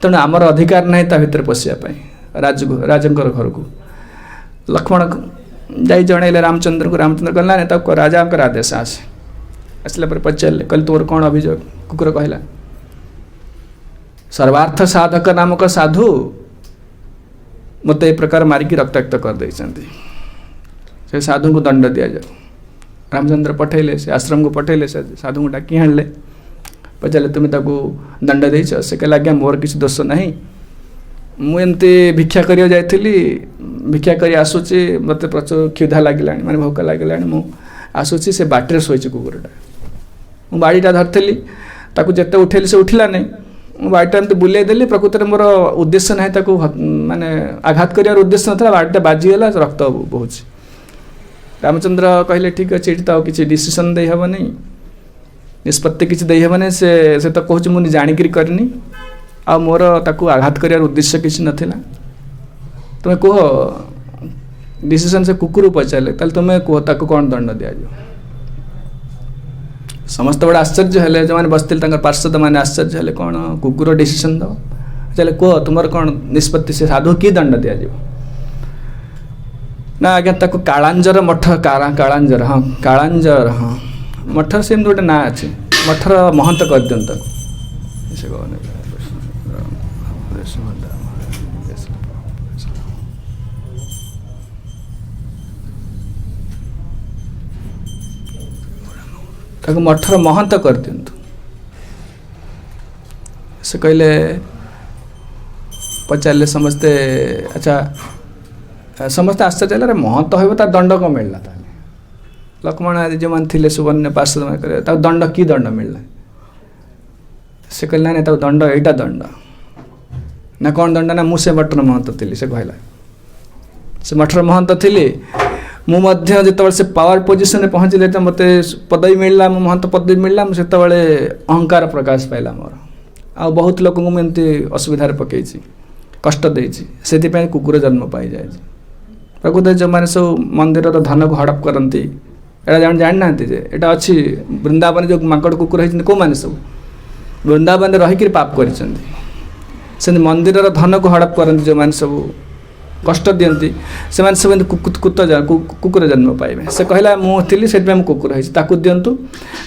तेणु आमर अधिकार ना ता भीतर पशियापाई राजंकर घर को लक्ष्मण जाई जनइले रामचंद्र को रामचंद्र कहला ना राजा आदेश आसला पर पचारे कहले तोर कौन अभियोग कुकुर कहला सर्वार्थ साधक नामक साधु मत ए प्रकार मारिकी रक्ताक्त कर देइछन्ती से साधु को दंड दिया जाओ रामचंद्र पठेले से आश्रम को पठेले से साधु को डाकी आणले पचारे तुम्हें ताको दंड देइछ से कहला आज्ञा मोर किसी दोष नहीं मुझे भिक्षा करिया जाइली भिक्षा करी आसूची मत प्रचुर क्षुधा लगिला माने भोक लगिला मु आसूची से बाटर शोची कुकुरटा मु बाड़ीटा धरती ताको जेते उठेली से उठिला नहीं मु बाड़ीटा एमती बुले देली प्रकृत में मोर उद्देश्य ना ताको माने आघात करियार उद्देश्य नथला बाड़ीटा बाजीगला रक्त बहुची रामचंद्र कहले ठीक अच्छे ये तो किसी डिसीजन दे हेब नहीं निष्पत्ति किसी दे हेब नहीं से तो कहूँ मुझे जाणिकी करनी आ मोर ताकू आघात करियार उद्देश्य किसी नथिला तुम्हें कह डिसीजन से कुकुर पचारे ताल तुम्हें कह ताकू कौन दंड दि समस्त बड़े आश्चर्य है जो मैंने बसते पार्षद मैंने आश्चर्य है कौन कुकुर डिसीजन दो चले कह तुम कौन निष्पत्ति से साधु कि दंड दि ना आज्ञा ताकू कालांजर मठ कालांजर हाँ कालांजर हाँ मठर से गोटे ना अच्छे मठर महंत कर दियंत से ताको मठर महंत कर दियंतु से कहले पचारे समस्ते अच्छा समस्ते आश्चर्य अरे महंत हो दंड कौन मिलला लक्ष्मण आदि जो मैंने थे सुवर्ण पार्षद दंड कि दंड मिलला से कहला ना दंड एटा दंड ना कौन दंड ना मुझे मठर महंत थी से कहला से मठर महंत थी मुझे से पावर पोजिशन पहुँचले तो मत पदवी मिलला महंत पदवी मिलला मुझे अहंकार प्रकाश पाइला मोर आ बहुत लोक मुझे असुविधार पकई कष्ट देती से कुकुर जन्म पाई जाए प्रकृत जो मैंने सब मंदिर धन को हड़प करती एटा जान ना एटा अच्छी वृंदावन जो माकड़ कुकुर होती कौ मैंने सब वृंदावन रहीकि पाप कर मंदिर धन को हड़प करती जो मैंने सब कष्ट दियंती से सब कुकुर जन्म पाइबे से कहला मुझे से कुकुर होती दिंतु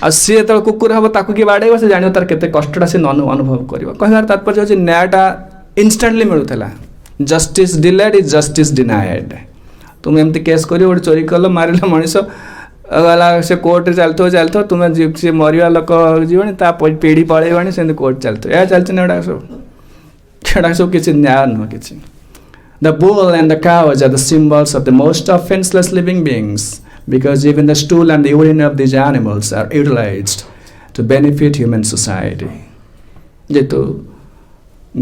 आ सी जो कुकुर हम ताकू किए बाड़े से जान तार केते कष्टा से अनुभव कर कहबार तात्पर्य हूँ न्यायटा इनस्टाटली मिलूला जस्टिस डिलेड इज जस्टिस डिनाएड तुम एमती केस कर गोटे चोरी कल मारे मनीष गला से कोर्ट चलते तुम्हें सी मरवा लोक जीवन पीढ़ी पलैबाणी से कोर्ट चलते यह चलते ना सब किसी न्याय नुह कि The bull and the cows are the symbols of the most offenseless living beings because even the stool and the urine of these animals are utilized to benefit human society. जेतु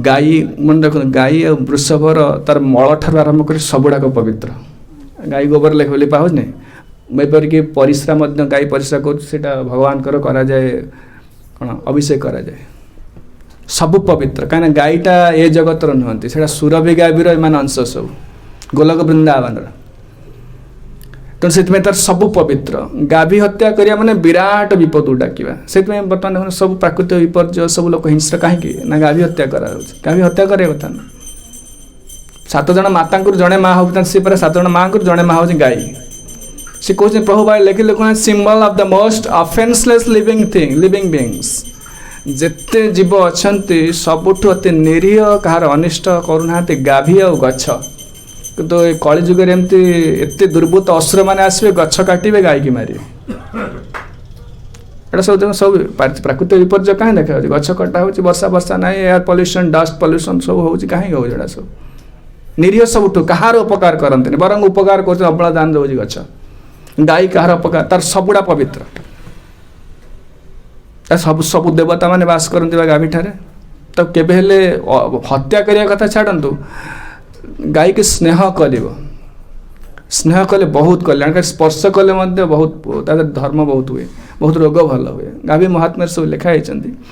गाई मन देख गाई और वृषभर तार मल ठार आरंभ कर सबुड़ाक पवित्र गाई गोबर लेख बोली पाऊँ एपरिक परिश्रा गाई परिश्रा कर भगवान करा जाए कौन अभिषेक करा जाए सबु पवित्र कहीं गाईटा ए जगतर नुहति से सुरभि गाभीर एम अंश सब गोलक वृंदावन तेणु से तार सबु पवित्र गाभी हत्या करिया माने विराट विपद डाकिबा से बर्तमान देखो सब प्राकृतिक विपर्य सब लोक हिंसा कहीं ना गाभी हत्या करा गाभी हत्या करे कथा ना 7 जन माता जड़े माँ हो सी 7 जन माँ जड़े माँ हूँ गाई से कौन प्रभु भाई लिखि लिखुना symbol of the most offenceless living beings जेते जीव अच्छा सबुठ अति निरीह कहार अनिष्ट करूना गाभी और गछ किंतु कलिजुग एमती एत दुर्बृत्त असुर मैंने आसवे गछ काटे गाई की मारे एटा सब सब प्राकृतिक विपर्य कहीं देखा गछ कटा हो वर्षा वर्षा ना एयर पॉल्यूशन डस्ट पॉल्यूशन सब हो कहीं हो सब निरीह सबुठ कहार उपकार करते बरंग उपकार कर अबला दान दौर गछ गाई कहार उपकार तार सबुड़ा पवित्र सब सब देवता माने बास करते गाभी ठारे तो केबे हेले हत्या करिया कथा छाड़ू गाई के स्नेह कले बहुत कल्याण स्पर्श कले बहुत धर्म बहुत हुए बहुत रोग भल हुए गाभी महात्मा सब लिखाई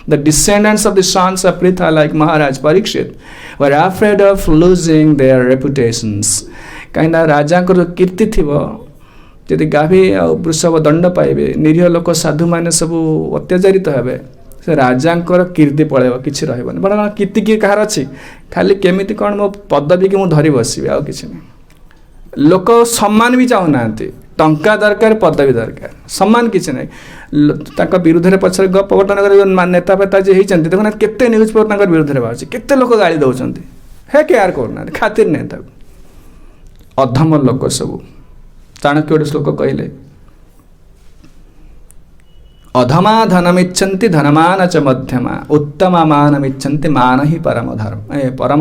the descendants of the sons of Pritha like Maharaj Parikshit were afraid of losing their reputations कहीं राजा जो कीर्ति थी यदि गाभी आ वृषभ दंड पाइबे निरीह लोक साधु माने सब अत्याचारित हेबे से राजांकर कीर्ति पड़ेब किसी रही बड़ा कीर्ति किए कहार अच्छी खाली केमिति कौन मो पदवी की मुझे धरी बसबी आ कि लोक सम्मान भी चाहूना टंका दरकार पदवी दरकार सम्मान किसी ना विरुद्ध में पचर गप घटना कर नेता फेता जी होती देखना केते न्यूज पेपर विरुद्ध में बाहर केते लोक गाली दौरान हे केयर करना खातिर नहीं अधम लोक सब चाणक्य गोटे श्लोक कहले अधमा धनमिच्छन्ति धनमान च मध्यमा उत्तमा मानमिच्छन्ति मान ही परम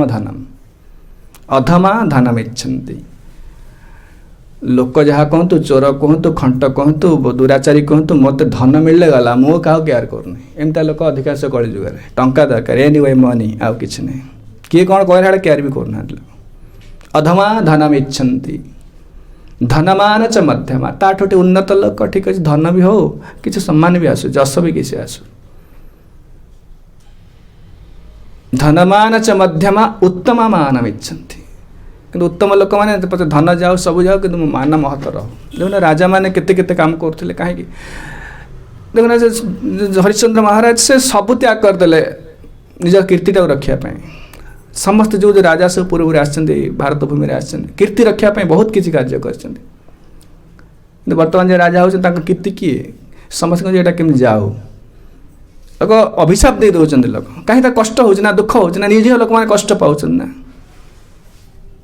धनम अधमा धनमिच्छन्ति लोक जहाँ कहतु चोर कहतु खंट कहतु दुराचारी कहतु मत धन मिलले गला मु क्या केयर करनी एमता लोक अधिकांश कली जुगे टंका दरकार एनी वे मनी आउ कि नहीं किए कौन कहला केयर भी करना अधमा धनमिच्छन्ति धनमान च मध्यमा ताठोटे उन्नत लोक ठीक अच्छे धन भी हो किसी सम्मान भी आसु जस भी किसी आसु धनमान च मध्यमा उत्तम मानम इच्छन्ति किंतु उत्तम लोक मैंने पचे धन जाओ सब जाओ कि मान महत रहो देखना राजा मैंने केते काम करते कहीं देखना हरिश्चंद्र महाराज से सब त्याग करदे निज कीर्तिटा रखापी समस्त जो राजा सब पूर्व भारत भूमि कीर्ति रखापी बहुत किसी कार्य कर बर्तमान जो राजा हो कीर्ति किए समस्त कमी जाओ लोक अभिशाप दे दौरान लोक कहीं कष्ट हो दुख हो निज लोक मैंने कष्ट पाँच ना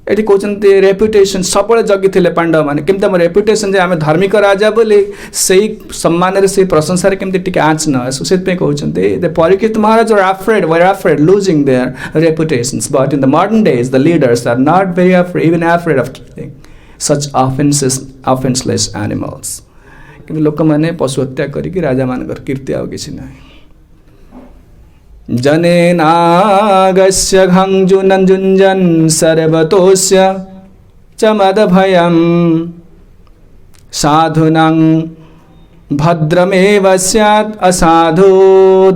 ये कहते रेपुटेशन सब जगी थे पांडव मैंने केमती आम रेपुटेशन जे आम धार्मिक राजा बोली से सम्मान से प्रशंसा केमती टिके आँच न आसू से कहते परीक्षित महाराज वर afraid losing their reputations, but in the modern days the leaders are not very afraid, even afraid of killing such offenseless animals. कि लोक मैंने पशु हत्या करी राजा मान कीर्ति आउ कि ना जनेनागस्य घंजुनंजुंजन सर्वतोस्य च मदभयम् साधुनां भद्रमेव स्यात् असाधु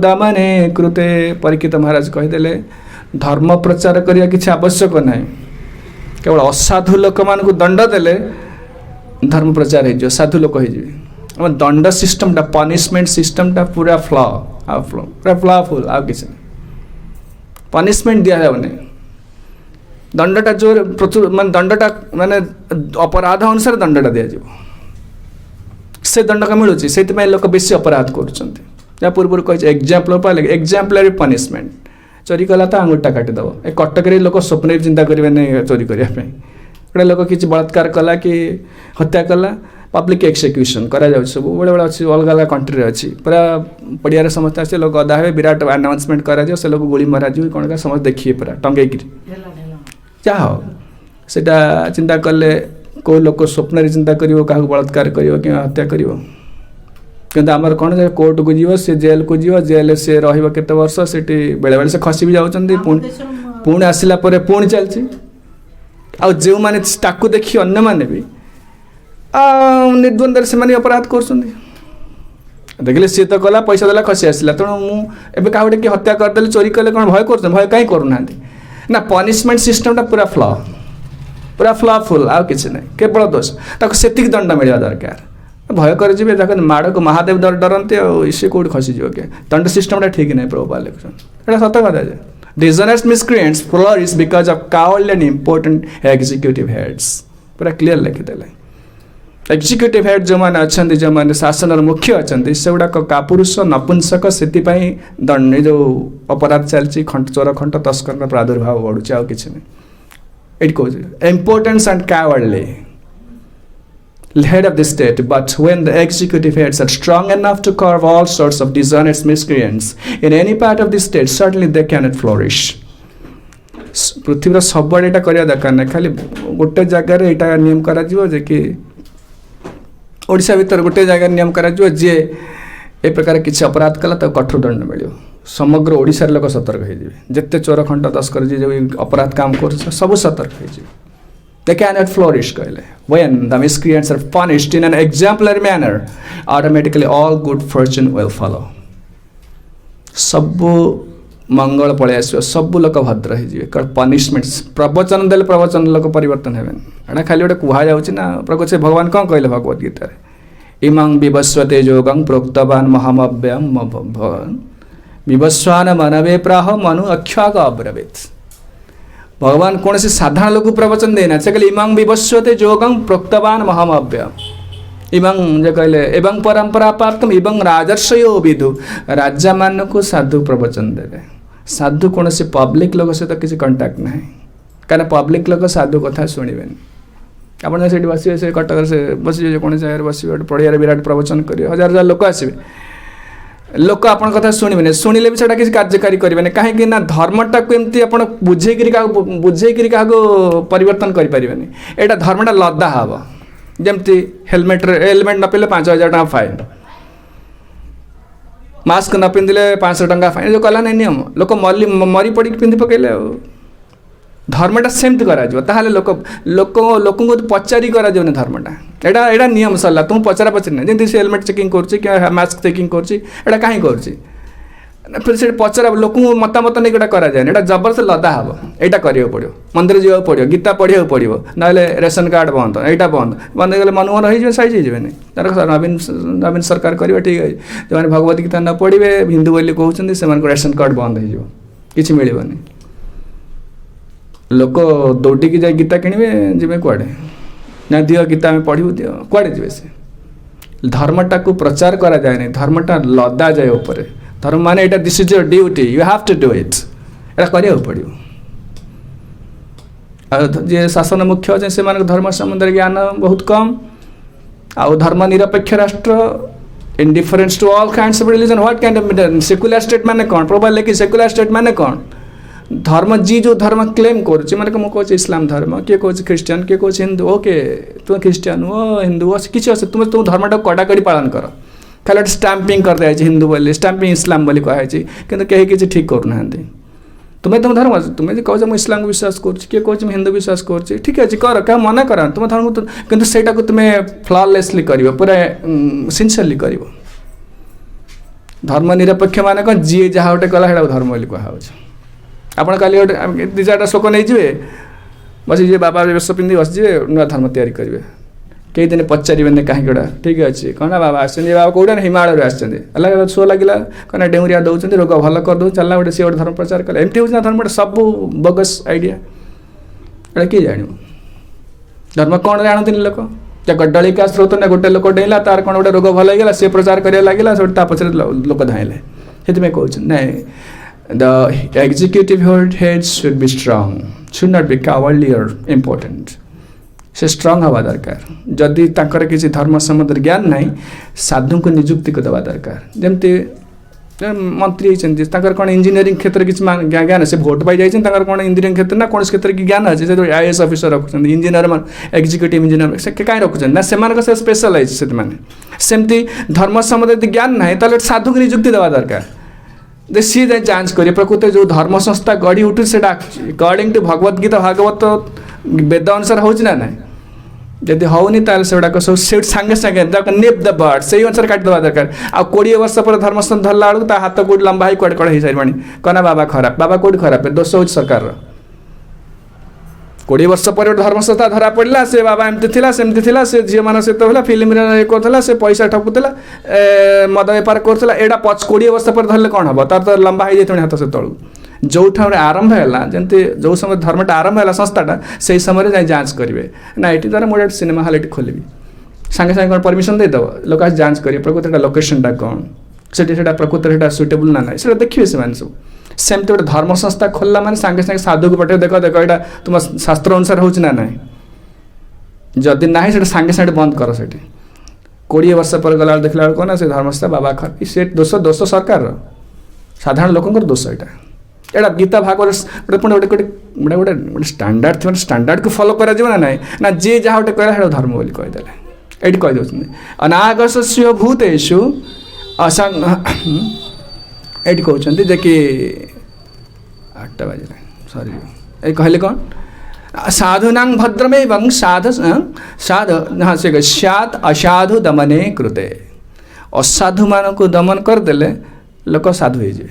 दमने कृते. परीक्षित महाराज कहीदेले धर्म प्रचार करिया किछि आवश्यक नाही, केवल असाधु लोक मान को दंड देले धर्म प्रचार हो, साधु लोक हो. दंड सिस्टम टा पनिशमेंट सिस्टम टा पूरा पूरा फ्लॉफुल आ किसी पनिशमेंट दिया है दंडटा जो प्रचुर मान दंडटा माने अपराध अनुसार दंडटा दिया से दंड का मिलूँ से लोक बेसी अपराध कर पूर्व कही एग्जाम्पलरी पनिशमेंट. चोरी कला तो आंगुठा काटिदेव. ए कटक लोक स्वप्न चिंता करेंगे चोरी करने गोटे लोक किसी बलात्कार कला कि हत्या कला पब्लिक एक्सिक्यूशन करा सब बड़े बड़े अच्छी अलग अलग कंट्री अच्छी पूरा पड़िया समस्त आसे लोग गदा हे विराट अनाउंसमेंट करा से लोग गोली मारा कौन का समस्त देखिए पूरा टंगे जा हो सेटा चिंता कले को लोक स्वप्न चिंता करिवो काहू बलात्कार करिवो कि हत्या करिवो किंतु आमर कौन जे कोर्ट को जीव से जेल को जीव जेल से रहिबो केते वर्ष सेठी बेले बेले से खसी भी जाउचंदी पुणी आसिला परे पुणी चलछि आ जो माने ताकू देखि अन्य माने भी निर्द्वंद्व से अपराध कर देखिले सी तो कला पैसा देला खसी आसला तेणु मुझे क्या गोटे कि हत्या करदे चोरी कले कौन भय कर भय कहीं करूना ना पनिशमेंट सिस्टम पूरा फ्लॉफुल आउ कि ना केवल दोष से दंड मिलवा दरकार भय कर माड़ को महादेव डरते सी कौट खसीज क्या दंड सिस्टम ठीक नहीं प्रभुपाल लिखुन सत कथा dishonest miscreants flourish because of cowardly and important executive heads पूरा क्लीयर लिखिदेले. एक्जिक्यूटिव हेड जो मैंने अच्छा जो मैंने शासन मुख्य अच्छा से गुड़ाक कापुरुष नपुंसक से दंड जो अपराध चलती चोर खंट तस्कर प्रादुर्भाव बढ़ुचे आउ कि ये कह importance and cowardly head of the state, but when the executive heads are strong enough to curb all sorts of dishonest miscreants in any part of the state, certainly they cannot flourish. पृथ्वी सब आड़े करवा दरकार ना खाली गोटे जगार यहाँ नियम करा कि ओडिशा भीतर गोटे जगह नियम करा जे ए प्रकार किसी अपराध कला तो कठोर दंड मिल समग्र ओडिशा लोक सतर्क हो जिते चोर खंड तस्कर जी जो अपराध काम कर सब सतर्क हो. They cannot flourish कहले. When the miscreants are punished in an exemplary manner, automatically all good fortune will follow. सब मंगल पड़े आस सब लोक भद्र हो पनिशमेंट प्रवचन देले प्रवचन लोक परिवर्तन हेबे खाली गोटे कह जाऊँगा प्रकृत से भगवान कौन कहले भगवत गीता इमं विवस्वते योगं प्रोक्तवान महामव्यम भगवान विवस्वान मनवे प्राह मनु अक्षाक अब्रवीत. भगवान कौन से साधारण लोक प्रवचन देना से कहले इमं विवस्वते योगं प्रोक्तवान महामव्यम इमं जो कहले एवं परंपरा प्राप्तम इवं राजर्षयो विदु राजा मान को साधु प्रवचन देले. साधु कौन से पब्लिक लोक सहित किसी कंटाक्ट ना कहीं पब्लिक लोक साधु कथा शुणे आप बस से कटक से बस कौन जगह बस पड़िया विराट प्रवचन कर हजार हजार लोक आसवे लोक आप कथा शुणे शुणिले भी से किसी कार्यकारी करेंगे कहीं धर्मटा को एमती आप बुझेक क्या परिवर्तन करें यहाँ धर्मटा लदा हम जमती हेलमेट न पिले 5,000 टका फाइन मास्क न पिंधिले 500 टका फाइन जो कला नहीं नियम लोक मरी पड़ी पिंधि पकड़े धर्मटा सेमती कर लोक लोक लोक पचारि कर धर्मटा यहाँ नियम सरला तुम पचरा पचरी ना जमी हेलमेट चेकिंग कर मास्क चेकिंग कर कहीं कर फिर से पचरा लोक मतामत नहीं गोटा कराए यहाँ जबरदस्त लदा हम यहाँ करा पड़ो मंदिर जा पड़ो गीता पढ़ा पड़ो ना रेशन कार्ड बंद यहाँ बंद बंद हो मन रही साइज हो तार नवीन सरकार कर ठीक है जो मैंने भगवत गीता न पढ़े हिंदू बोली कहते से रेशन कार्ड बंद हो कि मिलनी लोक दौड़िकी जाए गीता किणवे जी कड़े ना दियो गीता में पढ़ू दियो कड़े जी से धर्मटा को प्रचार करा जाए नहीं धर्मटा लदा जाए ऊपर धर्म माने इटा this is your duty you have to do it एटा करिया पड़ो जे शासन मुख्य अच्छे से धर्म संबंध ज्ञान बहुत कम आउ धर्म निरपेक्ष राष्ट्र indifference to all kinds of religion what kind of secular state माने कौन प्रोबाइल लेकिन सेक्युलर स्टेट माने कौन धर्म जी जो धर्म क्लेम कर माने मुझे कहे इस्लाम धर्म किए कहे ख्रीस्टान किए कहे हिंदू ओके तुम ख्रीस्टान हो हिंदू हो किसी अच्छे तुम तुम धर्म कड़ाकड़ी पालन कर खाली स्टाम्पिंग कर दिया हिंदू बोली स्टाम्पिंग इस्लाम बोली कहे कि कहीं किसी ठीक करूना तुम्हें तुम धर्म तुम्हें कह मुझे इस्लाम को विश्वास कर हिंदू विश्वास कर ठीक अच्छे कर क्या मना कर तुम धर्म कि सेटा को तुम्हें फ्लॉलेसली कर पूरा सिंसियरली कर धर्म निरपेक्ष मान कौन जी जहाँ गोटे कला धर्म बोली कह आपड़ काली गोटे दि चार श्लोक नहीं जी बस जी बाबा बेश पिंधि बसजे नुआ धर्म तैयारी करेंगे कई दिन पचारे कहीं गोटा ठीक अच्छे कहना बाबा आसछे बाबा कौटा हिमालय आसछे शो लगे कहना डेउरिया दौरान रोग भल करदे चलना गोटे सी गोटे धर्म प्रचार कले एमती हूँ धर्म गोटे सब बगस आइडिया एटा किए जान धर्म कौन जानते लोक गड्डलिका स्रोत ने गोटे लोक डेला तार कौन गोटे रोग भल होगा सी प्रचार कर लगे से पचर लोक धाइले से कहते ना the executive heads should be strong, should not be cowardly or important. से स्ट्रंग हवा दरकार जदि तांकर किसी धर्म संबंध ज्ञान नहीं साधु को निजुक्ति को दवा दरकार जमती मंत्री होती कौन इंजीनियरिंग क्षेत्र किसी ज्ञान से भोट पाई जाती कौन इंजीनियरिंग क्षेत्र ना कौन क्षेत्र की ज्ञान अच्छे से आईएएस ऑफिसर रखुच्च इंजीनियर एक्जिक्यूटिव इंजीनियर से कहीं रखुच्च ना से स्पेशलाइज सेमती धर्म संबंध ज्ञान ना तो साधु को निजुक्ति देवा दरकार दे सी जाए जांच करिए प्रकृत जो धर्म संस्था गढ़ी उठू से अकॉर्डिंग टू भगवत गीता भागवत वेद अनुसार हो ना जदि होनी ताल से गुड़ाक सब सांगे सांगे नेप द बर्ड से अनुसार काटिदेवा दरकार आ 20 वर्ष पर धर्म संस्था धरला बेलू हाथ कौट लंबा ही कड़े कड़े हो सारी कहना बाबा खराब बाबा कौट खराब दोष हो सरकार 20 वर्ष पर धर्म संस्था धरा पड़ा से बाबा एमती सेमती से झील मान सहित फिल्म कर से पैसा ठकुला मद बेपार करूला एटा 20 वर्ष पर धरले कौन हम तार तो लंबा हो जाए हाथ से तलू जो आरंभ है जमी जो समय धर्मटा आरंभ है संस्थाटा से समय जाए जांच करेंगे ना ये द्वारा मुझे सिनेमा हॉल खोलि सांगे सांगे कौन परमिशन देदेव लोक जांच करेंगे प्रकृत लोकेशनटा कौन से प्रकृत सुटेबल ना ना से देखिए से सब सेमती गोटे धर्म संस्था खोलला माने सांगे सांगे साधु को पठे देख देख यहाँ तुम शास्त्र अनुसार हो ना जदि ना से सांगे सांगे बंद कर से 20 वर्ष पर गला देखला कौन ना से धर्मस्था बाबा खर से दोष दोष सरकार साधारण लोकंर दोष यहाँ गीता भागवत गोटे गोटे गोटे गोटे गोटे स्टांडार्ड थी स्टांडार्ड को फॉलो करा ना जे जहाँ गोटे कहला धर्म बोली कहीदे ये कहीदे अनागस्य भूतेषु असंग ये कहते जे कि 8 बजे सॉरी ये कहले कौन साधुनां भद्रमेवं साधु हाँ से सैत् असाधु दमने कृते असाधु मान को दमन करदे लोक साधु हो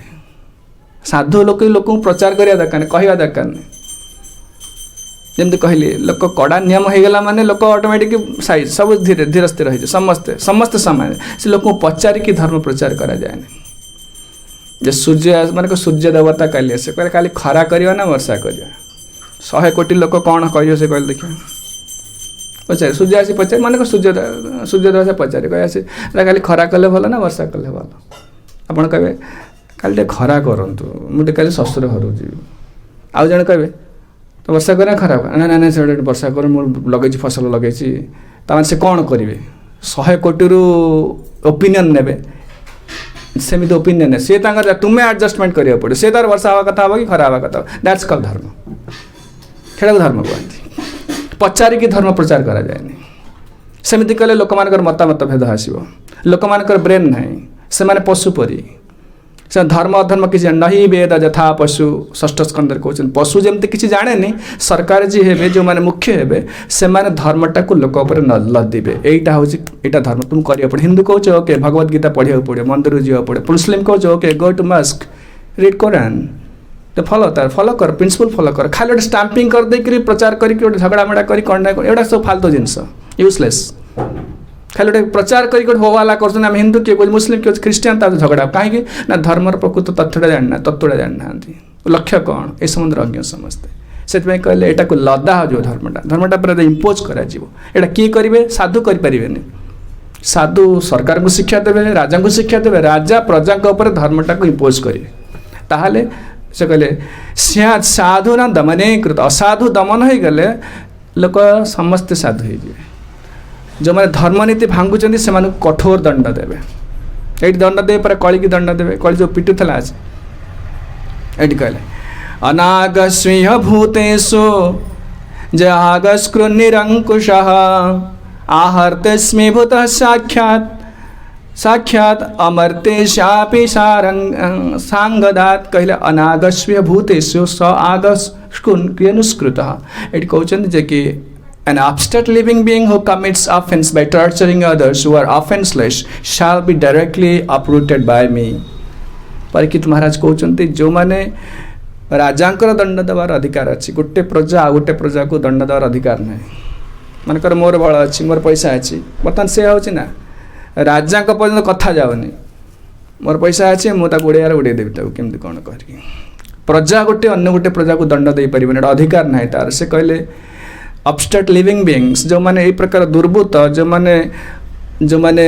साधु लोक प्रचार करने दरकार कहवा दरकार नहीं जमी कहली लोक कड़ा नियम हो गला माने लोक ऑटोमेटिक साइज सब धीरे धीरे स्थिर हो समस्ते समस्ते सामान से लोक पचारिकी धर्म प्रचार करा जाए जे सूर्य माने सूर्य देवता काली से कहले खाली खरा करियो ना वर्षा करियो 100 कोटी लोक कौन कहियो से कहले देखिए पचार सूर्य आसी पचार माने सूर्य देवता पचारे कह आसी खाली खरा कले भल ना वर्षा कले भल आपन कहबे खाली खरा करतु मुझे खाली शशुर घर जी आउ जन कहे तो वर्षा कर खराब ना ना से वर्षा कर लगे फसल लगे से कौन करेंगे 100 कोटी ओपिनियन ने सेमती ओपिनियन सी तुम्हें एडजस्टमेंट करा पड़े से तार वर्षा हवा कथा कि खरा हवा कथा दैट्स कॉल्ड धर्म खेड़ा धर्म कहते पचारिकी धर्म प्रचार करा जाए सेमती कले लोक मान मतामत भेद आसो लोक मान ब्रेन ना से पशु परी से धर्म अधर्म किसी नहीं वेद यथा पशु षष्ठ स्कंदर कहते पशु जमती किसी जाने सरकार जी हे जो मैंने मुख्य हे से धर्मटा को लोक लदिबे यहीटा हूँ यहाँ धर्म तुम करिया पड़े हिंदू कौच ओके भगवत गीता पढ़ा पड़े मंदिर जावा पड़े मुस्लिम कौच okay go to mosque read Quran तो फॉलो कर प्रिंसिपल फॉलो कर खाली गोटे स्टाम्पिंग कर देकरी प्रचार करके झगड़ा मड़ा कर एटा सब फालतू जिनस यूजलेस खाली गोटे प्रचार करके होवाला कर हिंदू किए मुस्लिम किए ख्रीस्टान ता झगड़ा कहीं ना धर्मर प्रकृत तथ्यटा जाना तत्वटा जाना लक्ष्य कौन ए संबंध अज्ञ समस्ते से कहले यहाँ को लदा हो धर्मटा पूरा इम्पोज करा यहाँ किए करेंगे साधु करें साधु सरकार को शिक्षा देवे राजा को शिक्षा देवे राजा प्रजा धर्मटा को इम्पोज करेंगे ताहले से कहले स्यात् साधुना दमने कृत असाधु दमन हो गले लोक समस्ते साधु हो जो मैंने धर्मनीति भांगुंट से कठोर दंड देवे ये दंड देवे पर कली की दंड देवे कली जो पिटुला आज ये कहले अनागस्वीय भूतेषु जहागस्कृ निरंकुशः आहर्तस्मि भूतः साक्षात् साक्षात् अमर्तेशापि सांगदात कहले अनागस्वीय भूतेषु स आगस्कृनुष्कृतः ये कहते जे कि an abstract living being who commits offense by torturing others who are offenseless shall be directly uprooted by me. Parikshit महाराज कहते जो माने राजांकर दंड देवार अधिकार अच्छी गोटे प्रजा आ गोटे प्रजा को दंड देवार अधिकार ना मनकर मोर बल अच्छी मोर पैसा अच्छी बर्तमान से होची ना राजा पर्यटन कथा जाऊनी मोर पैसा अच्छे मुझे उड़ार उड़े देवी ताकू केमती कौन कर प्रजा गोटे अन्य गोटे प्रजा को दंड दे पार अधिकार ना तार से कहले अबस्ट्रैक्ट लिविंग बीइंग्स जो माने ये प्रकार दुर्बृत्त जो माने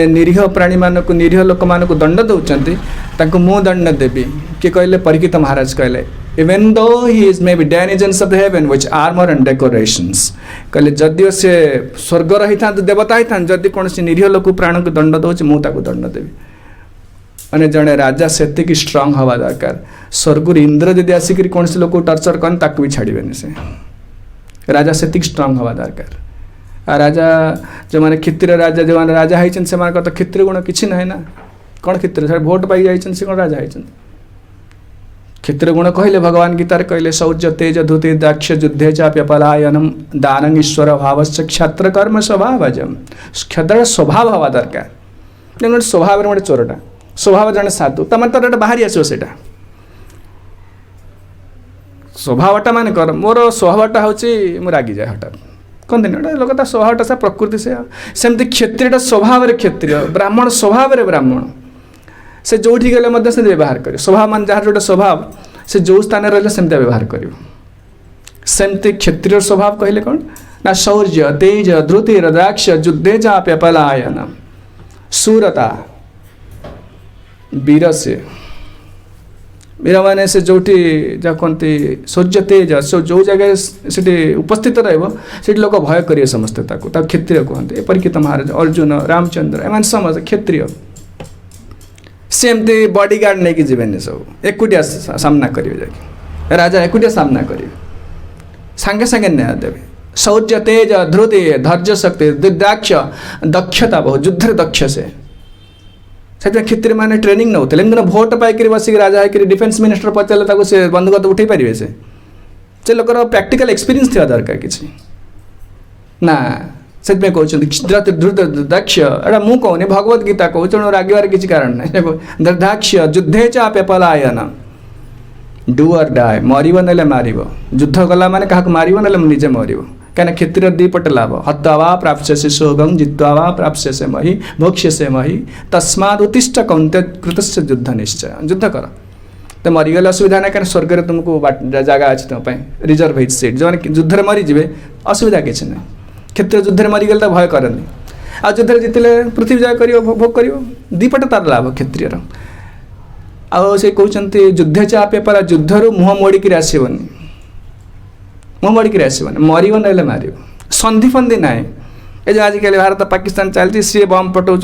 निरीह प्राणी मानक निरीह लोक मानक दंड दौरान मु दंड देवी किए कहले परीक्षित महाराज कहले even though he is may be denizens of the haven which armour and decorations कहले जदियो से स्वर्ग रही था देवता ही था जदि कौन निरीह लोक प्राण को दंड दौर मुझे दंड देवी मैंने जड़े राजा से स्ट्रंग हवा दरकार स्वर्ग इंद्र जदि आसिक कौन लोक टर्चर कन ताकू भी छाड़बे से राजा से स्ट्रंग हवा दरकार आ राजा जो मैंने क्षत्रिय राजा जो मैंने राजा होती से तो क्षत्रिय गुण किसी ना ना कौन क्षत्रिय भोट पाई जाइए से कौन राजा होती क्षत्रिय गुण कहले भगवान गीतार कहले शौर्य तेज धूति दाक्ष युद्धे चाप्यपलायनम दानं ईश्वर भावस्य क्षत्र कर्म स्वभावजम क्षत्र स्वभाव हवा दरकार गोटे स्वभाव गोटे चोरटा स्वभाव जड़े साधु तमें तो बाहरी आसो से स्वभावटा मान कर मोर स्वभावटा हूँ रागी जाए हठात कहते गोटे लोक स्वभावटा सा प्रकृति से सेमती क्षत्रियटा स्वभाव क्षत्रिय ब्राह्मण स्वभाव ब्राह्मण से जो गले से व्यवहार कर स्वभाव मान जार जो स्वभाव से जो स्थान रही सेमती व्यवहार कर सेमती क्षत्रिय स्वभाव कहले कौन ना शौर्य तेज धृति रदाक्ष युद्धे चाप्यपलायन शूरता वीर से वीर मैंने से जो कहते शौर्य तेज जो जगह से उपस्थित रही लोक भय करेंगे समस्ते क्षत्रिय कहते परीक्षित महाराज अर्जुन रामचंद्र एम समझ क्षत्रिय सेमती बॉडीगार्ड नहीं कि जीवन सब एकुटिया सामना करेंगे जाकि राजा एकुटिया सामना करेंगे सांगे सांगे न्याय देवे शौर्य तेज धृति धैर्य शक्ति दुर्दाक्ष दक्षता बहुत युद्ध दक्ष से क्षत्रिय मैंने ट्रेनिंग नौते दिन भोट पाइक बसिक राजा है डिफेन्स मिनिस्टर पचारे से बंधुक उठे पारे से लोकर प्रैक्टिकल एक्सपीरियंस थी दरकार किसी ना से कहते द्रुत दक्ष एटा मु कहूनी भगवत गीता कहूँ तेणु रागिबार किसी कारण ना दर्दाक्ष युद्धे चाप्यपलायन डू और डाए मरब ना मार युद्ध गला मैंने क्या मार ना निजे मर कहीं क्षत्रिय दीपट लाभ हत्वा वा प्राप्स्यसे सोगं जित्वा वा प्राप्स्यसे मही भोक्ष्यसे मही तस्माद् उत्तिष्ठ कौन्तेय कृतस्य युद्ध निश्चय युद्ध कर तो मरीगले असुविधा ना कहीं स्वर्ग में तुमको जगह अच्छी तुम रिजर्व सीट जो मैंने युद्ध में मरीजे असुविधा किसी ना क्षत्रिय युद्ध में मरीगले तो भय करनी आ युद्ध जितने पृथ्वी जय कर भोग कर दीपट तार लाभ क्षत्रियर आउ से कहते युद्ध चाप्यपला युद्धर मुह मोड़िक आसबनी मुह मोड़िक आसबनी मरब ना मार सन्धि फंधि ना ये जो आजिकल भारत पाकिस्तान चलती सी बम पठाऊँ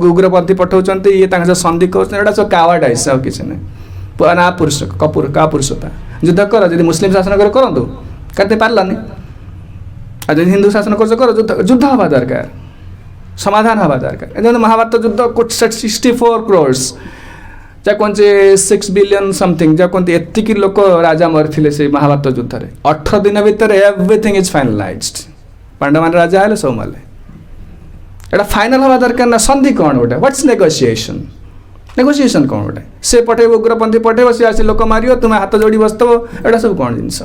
उग्रपंथी पठाऊँ ये सन्धि कर सब कावाड है सब किसी ना ना पुरुष कपूर का पुरुषता युद्ध कर जब मुस्लिम शासन कर करूँ करते पार्लानी आ जब हिंदू शासन कर युद्ध हवा दरकार समाधान हवा दरकार महाभारत युद्ध 64 crores जा कौन से 6 billion समथिंग जा कौन एतिकी लोक राजा मरी से महाभारत युद्ध में 18 दिन भितर एवरीथिंग इज फाइनलाइज्ड पांडव मान राजा है सब माले एटा फाइनल हवा दरकार ना संधि कौन गोटे व्हाट्स नेगोशिएशन नेगोशिएशन कौन गोटे से पठेब उग्रपंथी पठेब सी आसी लोक मार तुम्हें हाथ जोड़ी बसव एटा सब कौन जिनस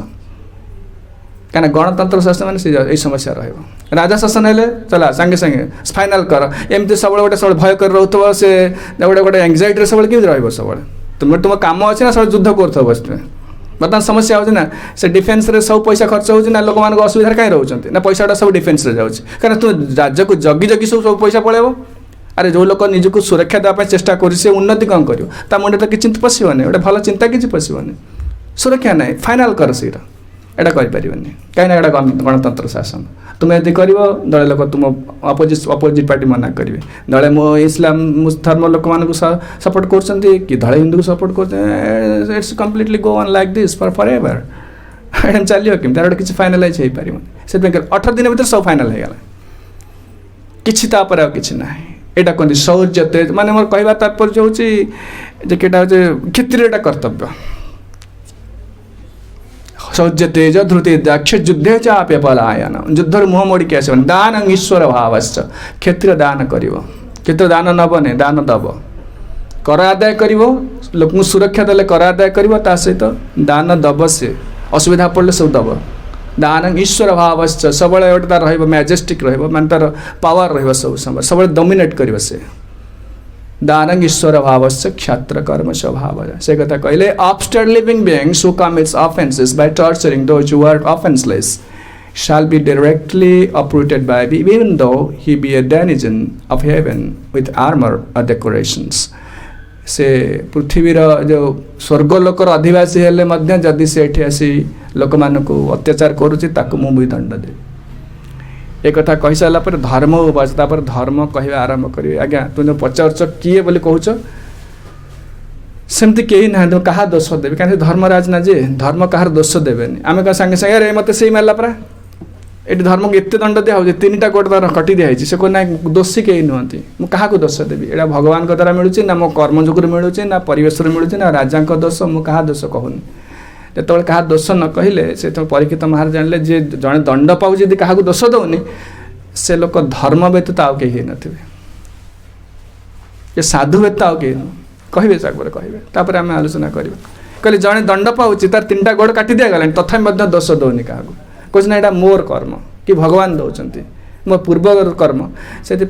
कहीं गणतंत्र शासन मैंने यही समस्या राजा शासन है चला सांगे सांगे फाइनाल कर एमती सब गोटे सब भय कर रोथब से गोटे गोटे एंग्जाइटी सब केमी सब तुम्हें तुम कम अच्छे ना सब युद्ध कर बस बर्तमान समस्या होना से डिफेन्स रे सब पैसा खर्च होना लोक मान असुविधा कहीं रोचे ना पैसा सब डिफेन्स रे जाऊँच कहीं तुम राज्य को जगी जगी सब पैसा पलैब अरे जो लोक निजक सुरक्षा देवाई चेष्टा कर उन्नति कौन कर मुंडे तो किसी पशनी गोटे भल चिंता किसी पशनी सुरक्षा ना फाइनाल कर सीर एटा कहीं कहीं गणतंत्र शासन तुम यदि कर दले लोक तुम अपोजिट पार्टी मना करेंगे दले मो इस्लाम धर्म लोक मान सपोर्ट कर दले हिंदू को सपोर्ट कर it's completely go on like this for ever M चलो कि तार किसी फाइनालाइज हो पार से 18 दिन भर सब फाइनाल हो गला किसी तापर आ कि ना एटा कहते शौर्य तेज माने मोर कहवा तात्पर्य होटा क्षत्रिय कर्तव्य शौर्य तेज धृति दाक्ष युद्धे चाप्य पलायन युद्ध मुह मोड़िक आस दान ईश्वर भावश्च क्षत्रिय दान कर क्षत्रिय दान नबने दान दब कर आदाय कर लोक सुरक्षा देले कर आदाय कर सहित दान दब से असुविधा पड़े सब दब दान ईश्वर भावश्च सब गोटे तार मैजेस्टिक मान तार पावर सब समय सब डोमिनेट कर से दान ईश्वर भावश्च क्षात्र कर्म स्वभाव से कथा कहले upstart living beings who commits offences by torturing those who are offenceless shall be directly uprooted by even though he be a denizen of heaven with armor or decorations से पृथ्वीर जो स्वर्गलोकर अधिवासी हेले मध्य जदि से एठी आसी लोक मानक अत्याचार करुच्ची ताकू मु भी दंड दे एक कथा कही सारा पर धर्म उपास तापर धर्म कह आरंभ करेंगे आज्ञा तुम पचार किए बोली कहूच सेमती कहीं ना क्या दोष देवे कहीं धर्मराज ना जे धर्म कहार दोष देवेनि आम क्या सागे सागे अरे मत से मारा परा ये धर्म को एत दंड दिया तीन टा गोट तार कटी दिखाई से कहना दोषी कहीं नुहति मुझे दोष देवी यहाँ भगवान द्वारा मिलूँ ना मो कर्म जुगर मिलूँ ना परिवेश मिलूँ ना राजा दोष मुझे दोष कहूनी जो क्या दोष न कहले से परीक्षित महाराज जानले जे जड़े दंड पाऊँ जदि क्या दोष दौनी से लोक धर्म व्यतीत आउ कहीं नथिबे ये साधु व्यतीत आउ कहीं कहे कहे आम आलोचना करवा कहले जड़े दंड पाऊँ तार तीन टा गोड़ काटी दिया गला तथा दोष दौनी क्या कहे ना यहाँ मोर कर्म कि भगवान दौरान मो पूर्व कर्म से जो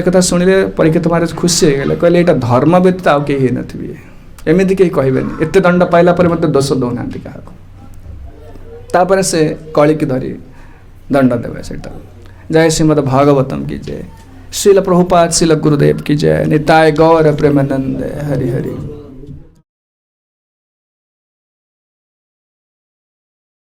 कथा शुणिले परीक्षित महाराज खुशी हो गले कहले यहाँ धर्म व्यतीत आउ कहीं नथिबे एमती कहीं कहबेनि एत दंड पाइला पर मत दोष दौना क्या से कली की धरी दंड देवे से जय श्रीमद भागवतम की जय श्रील प्रभुपाद श्रील गुरुदेव की जय निताय गौर प्रेमानंद हरि हरि।